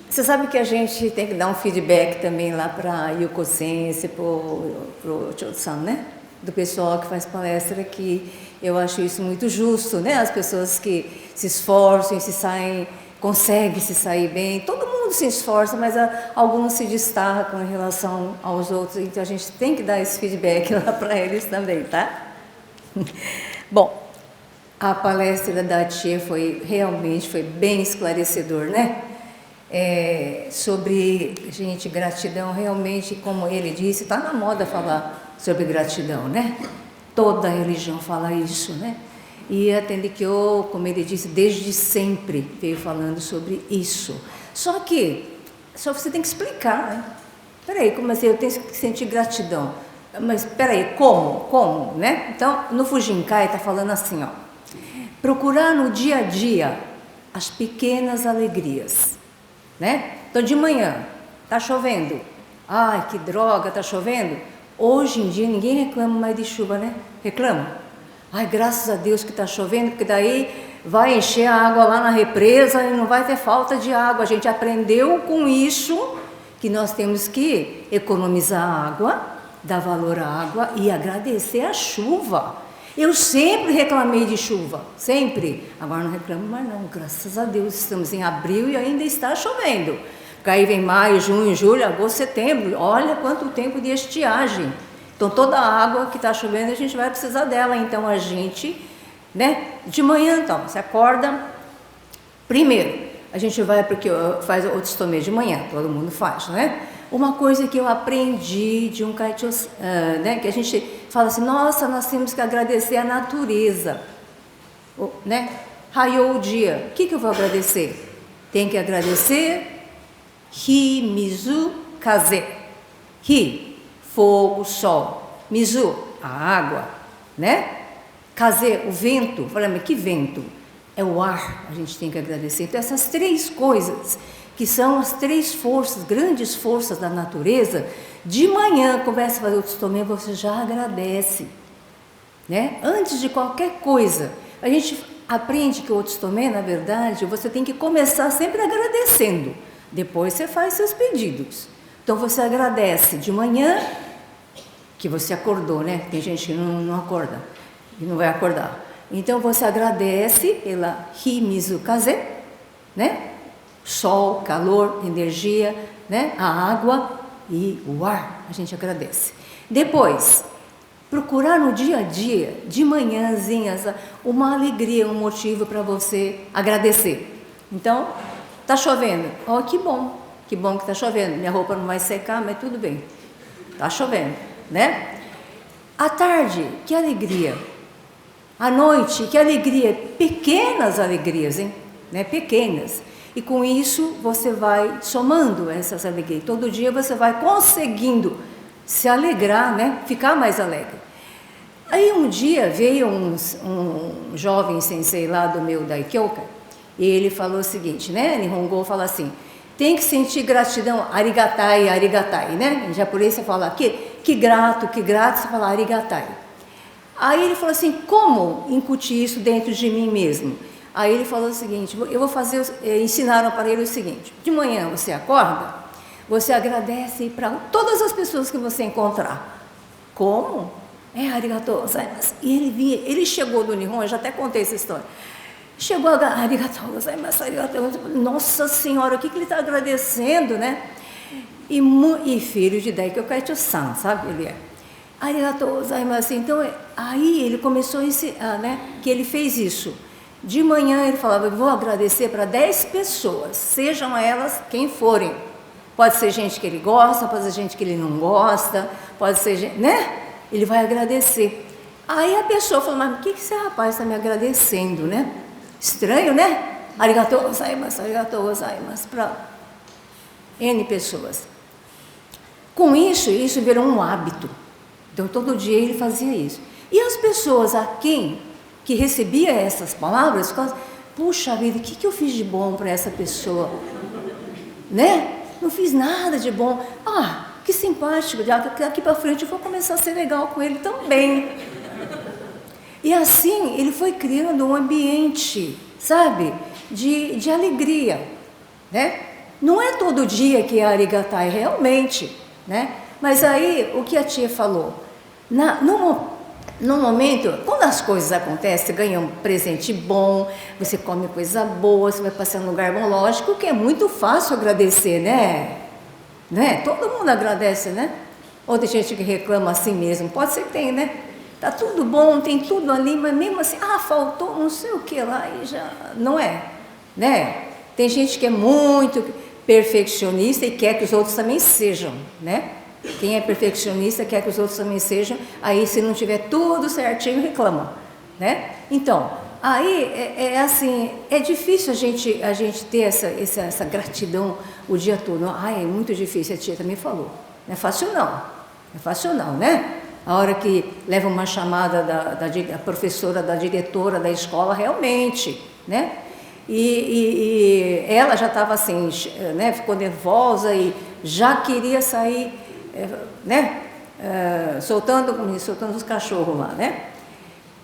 Você sabe que a gente tem que dar um feedback também lá para a Yuko Sensei, para o Cho-san, né? Do pessoal que faz palestra, que eu acho isso muito justo, né? As pessoas que se esforçam e conseguem se sair bem. Todo mundo se esforça, mas alguns se destacam em relação aos outros. Então a gente tem que dar esse feedback lá para eles também, tá? Bom, a palestra da tia realmente foi bem esclarecedor, né? Sobre, gente, gratidão, realmente, como ele disse, está na moda falar sobre gratidão, né? Toda religião fala isso, né? E a Tendikyo, como ele disse, desde sempre veio falando sobre isso. Só você tem que explicar, né? Peraí, como assim? Eu tenho que sentir gratidão. Mas peraí, como, né? Então, no Fujinkai está falando assim, ó. Procurar no dia a dia as pequenas alegrias, né? Então, de manhã, está chovendo. Ai, que droga, está chovendo. Hoje em dia, ninguém reclama mais de chuva, né? Reclama? Ai, graças a Deus que está chovendo, porque daí vai encher a água lá na represa e não vai ter falta de água. A gente aprendeu com isso que nós temos que economizar água, dar valor à água e agradecer a chuva. Eu sempre reclamei de chuva, sempre. Agora não reclamo mais não, graças a Deus. Estamos em abril e ainda está chovendo. Porque aí vem maio, junho, julho, agosto, setembro. Olha quanto tempo de estiagem. Então, toda a água que está chovendo, a gente vai precisar dela. Então, a gente, né, de manhã, então, você acorda, primeiro, a gente vai, porque faz o Otsutomê de manhã, todo mundo faz, né? Uma coisa que eu aprendi de um Kaicho, né, que a gente fala assim, nossa, nós temos que agradecer a natureza, né? Raiou o dia, o que eu vou agradecer? Tem que agradecer Hi, Mizu, Kaze. Hi, fogo, sol. Mizu, a água, né? Kaze, o vento. Falei, mas que vento? É o ar, a gente tem que agradecer. Então, essas três coisas, que são as três forças, grandes forças da natureza, de manhã, começa a fazer o Otsutomê, você já agradece, né? Antes de qualquer coisa. A gente aprende que o Otsutomê, na verdade, você tem que começar sempre agradecendo. Depois você faz seus pedidos. Então, você agradece de manhã, que você acordou, né? Tem gente que não acorda e não vai acordar. Então você agradece pela Himizukaze, né? Sol, calor, energia, né? A água e o ar, a gente agradece. Depois, procurar no dia a dia, de manhãzinhas, uma alegria, um motivo para você agradecer. Então, tá chovendo. Oh, que bom que está chovendo. Minha roupa não vai secar, mas tudo bem. Tá chovendo, né? À tarde, que alegria. À noite, que alegria. Pequenas alegrias, hein? Né? Pequenas. E com isso, você vai somando essas alegrias. Todo dia você vai conseguindo se alegrar, né? Ficar mais alegre. Aí um dia veio um jovem sensei lá do meu Daikyoka, e ele falou o seguinte, né? Nihongo fala assim, tem que sentir gratidão, arigatai, arigatai, né? Em japonês você fala que grato, você fala arigatai. Aí ele falou assim, como incutir isso dentro de mim mesmo? Aí ele falou o seguinte, eu vou fazer, ensinaram para ele o seguinte, de manhã você acorda, você agradece para todas as pessoas que você encontrar. Como? Arigatou gozaimasu. E ele chegou do Nihon, eu já até contei essa história. Chegou a arigatou gozaimasu, arigatou gozaimasu. Nossa Senhora, o que ele está agradecendo, né? E filho de Daikyo Kaicho-san, sabe? Ele é. Arigatou gozaimasu. Então, aí ele começou a ensinar, né? Que ele fez isso. De manhã ele falava, eu vou agradecer para 10 pessoas, sejam elas quem forem. Pode ser gente que ele gosta, pode ser gente que ele não gosta, pode ser gente, né? Ele vai agradecer. Aí a pessoa falou, mas o que esse rapaz está me agradecendo, né? Estranho, né? Arigatou gozaimasu, para N pessoas. Com isso virou um hábito. Então, todo dia ele fazia isso. E as pessoas a quem que recebia essas palavras, puxa vida, o que eu fiz de bom para essa pessoa? Né? Não fiz nada de bom. Que simpático, daqui para frente eu vou começar a ser legal com ele também. E assim, ele foi criando um ambiente, sabe, de alegria, né? Não é todo dia que é arigatai, realmente, né? Mas aí, o que a tia falou, no momento, quando as coisas acontecem, você ganha um presente bom, você come coisa boa, você vai passar num lugar bom, lógico que é muito fácil agradecer, né? Todo mundo agradece, né? Ou tem gente que reclama assim mesmo, pode ser que tenha, né? Tá tudo bom, tem tudo ali, mas mesmo assim, faltou não sei o que lá, e já não é, né? Tem gente que é muito perfeccionista e quer que os outros também sejam, né? Quem é perfeccionista quer que os outros também sejam, aí se não tiver tudo certinho, reclama, né? Então, aí é assim, é difícil a gente ter essa gratidão o dia todo. É muito difícil, a tia também falou. Não é fácil não, né? A hora que leva uma chamada da professora, da diretora da escola, realmente, né? E ela já estava assim, né? Ficou nervosa e já queria sair, né? Soltando os cachorros lá, né?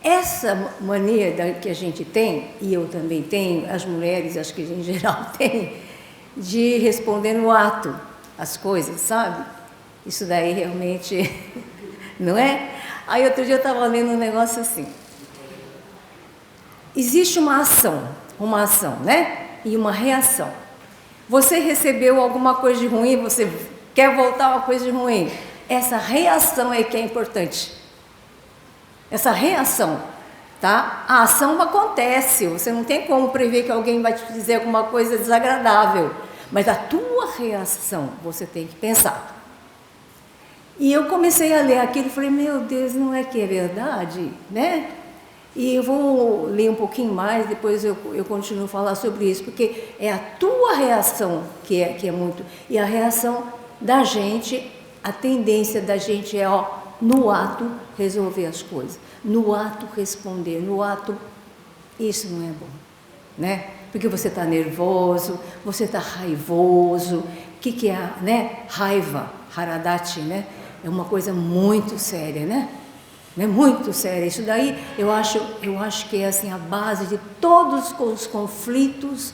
Essa mania que a gente tem, e eu também tenho, as mulheres, acho que em geral têm, de responder no ato as coisas, sabe? Isso daí realmente, não é? Aí outro dia eu estava lendo um negócio assim. Existe uma ação, né? E uma reação. Você recebeu alguma coisa de ruim, você quer voltar uma coisa de ruim. Essa reação é que é importante. Essa reação, tá? A ação acontece, você não tem como prever que alguém vai te dizer alguma coisa desagradável, mas a tua reação você tem que pensar. E eu comecei a ler aquilo e falei, meu Deus, não é que é verdade, né? E eu vou ler um pouquinho mais, depois eu continuo a falar sobre isso, porque é a tua reação que é muito, e a reação da gente, a tendência da gente é, no ato, resolver as coisas, no ato responder, no ato, isso não é bom, né? Porque você está nervoso, você está raivoso, o que é, né? Raiva, haradati, né? É uma coisa muito séria, né? Muito séria. Isso daí, eu acho que é assim, a base de todos os conflitos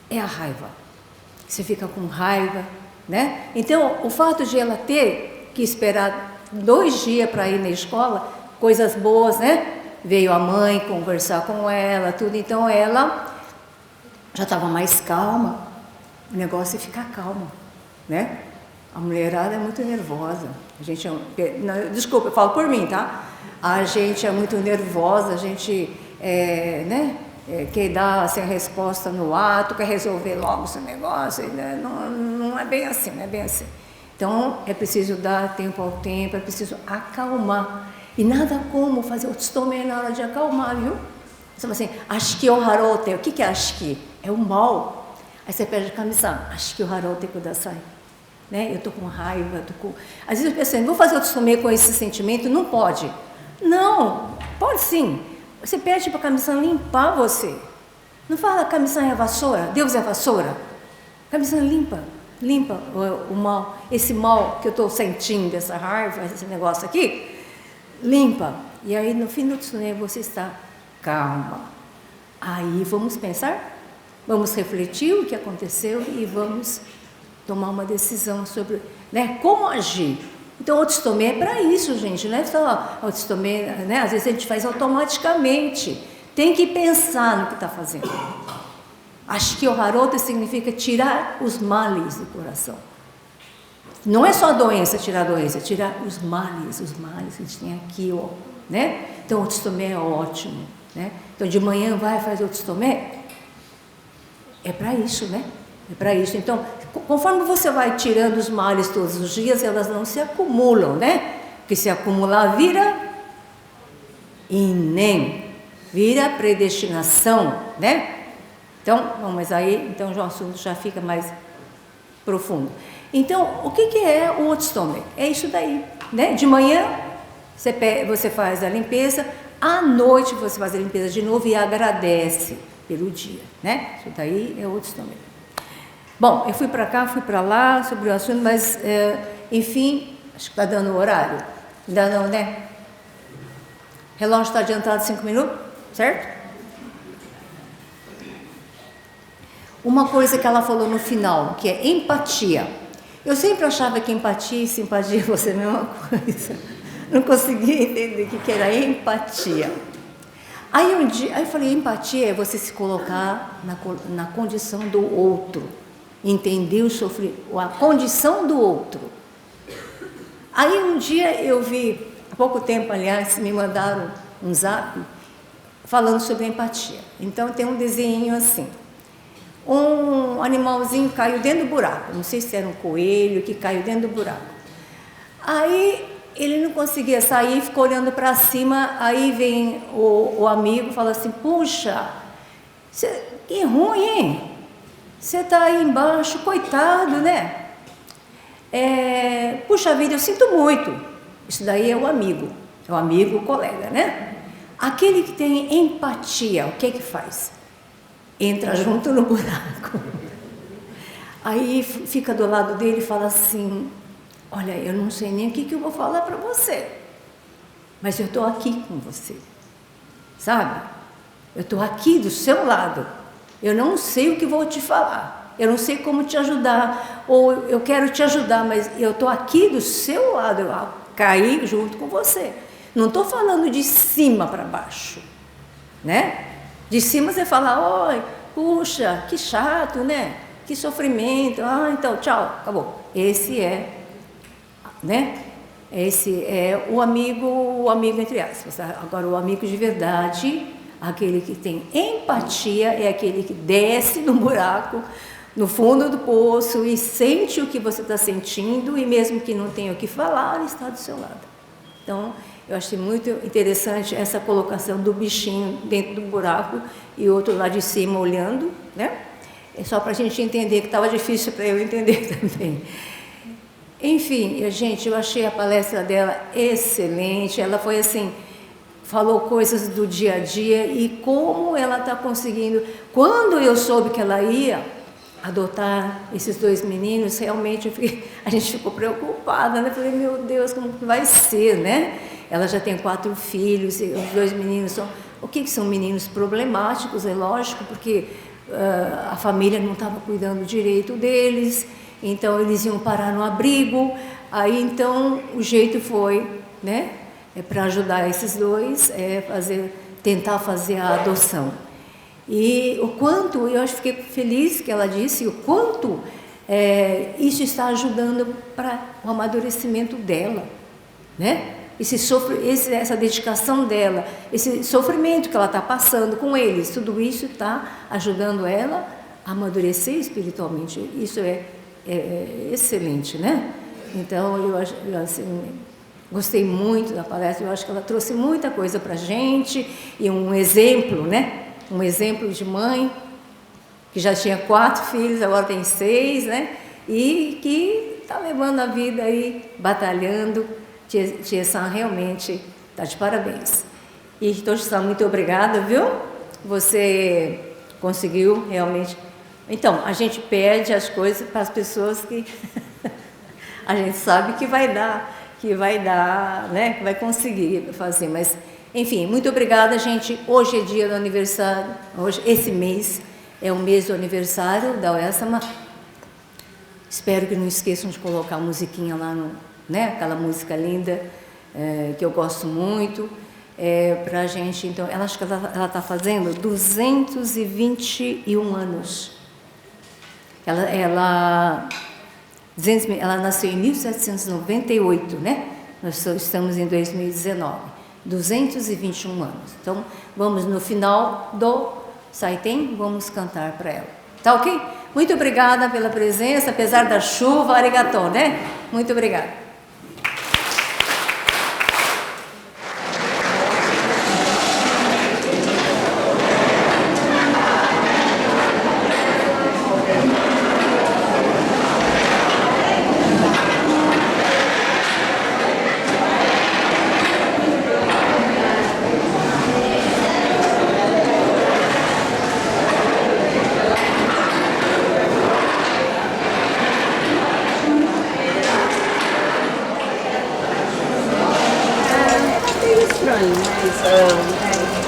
é a raiva. Você fica com raiva, né? Então, o fato de ela ter que esperar 2 dias para ir na escola, coisas boas, né? Veio a mãe conversar com ela, tudo, então ela já estava mais calma. O negócio é ficar calma, né? A mulherada é muito nervosa. A gente desculpa, eu falo por mim, tá? A gente é muito nervosa, a gente quer dar assim, a resposta no ato, quer resolver logo esse negócio, né? Não é bem assim, não é bem assim. Então, é preciso dar tempo ao tempo, é preciso acalmar. E nada como fazer o tsutome na hora de acalmar, viu? Você fala assim, ashiki o harote. O que é ashiki? É o mal. Aí você pede kami-san, ashiki o harote kudasai. Né? Eu estou com raiva, Às vezes eu penso assim, vou fazer o tsutome com esse sentimento? Não pode. Não, pode sim. Você pede para a kami-san limpar você. Não fala kami-san é a vassoura, Deus é a vassoura. Kami-san limpa o mal, esse mal que eu estou sentindo, essa raiva, esse negócio aqui, limpa. E aí no fim do tsutome você está calma. Aí vamos pensar, vamos refletir o que aconteceu e vamos tomar uma decisão sobre, né, como agir. Então o tsutome é para isso, gente, não é só o tsutome, né, às vezes a gente faz automaticamente, tem que pensar no que está fazendo. Ashiki o harote significa tirar os males do coração. Não é só a doença, tirar os males que a gente tem aqui, ó, né? Então o tsutome é ótimo, né? Então de manhã vai fazer o tsutome, é para isso, né? É para isso. Então, conforme você vai tirando os males todos os dias, elas não se acumulam, né? Porque se acumular vira inen, vira predestinação, né? Então, não, mas aí então o assunto já fica mais profundo. Então, o que é o tsutome? É isso daí, né? De manhã você faz a limpeza, à noite você faz a limpeza de novo e agradece pelo dia, né? Isso daí é o tsutome. Bom, eu fui para cá, fui para lá sobre o assunto, mas enfim, acho que está dando o horário. Ainda não, né? O relógio está adiantado 5 minutos, certo? Uma coisa que ela falou no final, que é empatia. Eu sempre achava que empatia e simpatia fossem a mesma coisa. Não conseguia entender o que era empatia. Aí um dia, eu falei, empatia é você se colocar na condição do outro. Entender a condição do outro. Aí um dia eu vi, há pouco tempo, aliás, me mandaram um zap falando sobre empatia. Então tem um desenho assim. Um animalzinho caiu dentro do buraco, não sei se era um coelho que caiu dentro do buraco. Aí ele não conseguia sair, ficou olhando para cima, aí vem o amigo e fala assim, puxa, que ruim, hein? Você está aí embaixo, coitado, né? Puxa vida, eu sinto muito. Isso daí é o amigo, o colega, né? Aquele que tem empatia, o que faz? Entra junto no buraco. Aí fica do lado dele e fala assim, olha, eu não sei nem o que eu vou falar para você, mas eu estou aqui com você, sabe? Eu estou aqui do seu lado, eu não sei o que vou te falar, eu não sei como te ajudar, ou eu quero te ajudar, mas eu estou aqui do seu lado, eu caí junto com você. Não estou falando de cima para baixo, né? De cima você fala, oi, puxa, que chato, né? Que sofrimento, então, tchau, acabou. Esse é, né? Esse é o amigo entre aspas. Agora, o amigo de verdade, aquele que tem empatia, é aquele que desce no buraco, no fundo do poço e sente o que você está sentindo e mesmo que não tenha o que falar, ele está do seu lado. Então, eu achei muito interessante essa colocação do bichinho dentro do buraco e outro lá de cima olhando, né? É só para a gente entender, que estava difícil para eu entender também. Enfim, gente, eu achei a palestra dela excelente. Ela foi assim, falou coisas do dia a dia e como ela está conseguindo. Quando eu soube que ela ia adotar esses 2 meninos, realmente a gente ficou preocupada, né? Eu falei, meu Deus, como que vai ser, né? Ela já tem 4 filhos, e os 2 meninos são... O que são meninos problemáticos, é lógico, porque a família não estava cuidando direito deles, então eles iam parar no abrigo. Aí então o jeito foi, né, para ajudar esses dois, tentar fazer a adoção. E o quanto, eu acho que fiquei feliz que ela disse, o quanto isso está ajudando para o amadurecimento dela, né? Essa dedicação dela, esse sofrimento que ela está passando com eles, tudo isso está ajudando ela a amadurecer espiritualmente. Isso é excelente, né? Então, eu assim, gostei muito da palestra, eu acho que ela trouxe muita coisa para a gente, e um exemplo, né? Um exemplo de mãe, que já tinha 4 filhos, agora tem 6, né? E que está levando a vida aí, batalhando. Tia San realmente está de parabéns. E Toshi-san, muito obrigada, viu? Você conseguiu realmente. Então, a gente pede as coisas para as pessoas que a gente sabe que vai dar, né? Que vai conseguir fazer. Mas, enfim, muito obrigada, gente. Hoje é dia do aniversário, esse mês é o mês do aniversário da Oya-sama. Espero que não esqueçam de colocar a musiquinha lá né? Aquela música linda, que eu gosto muito, para a gente. Então, acho que ela está fazendo 221 anos. Ela nasceu em 1798, né? Nós estamos em 2019, 221 anos. Então, vamos no final do Saiten, vamos cantar para ela. Tá ok? Muito obrigada pela presença, apesar da chuva, arigatô, né? Muito obrigada. Estranho, mas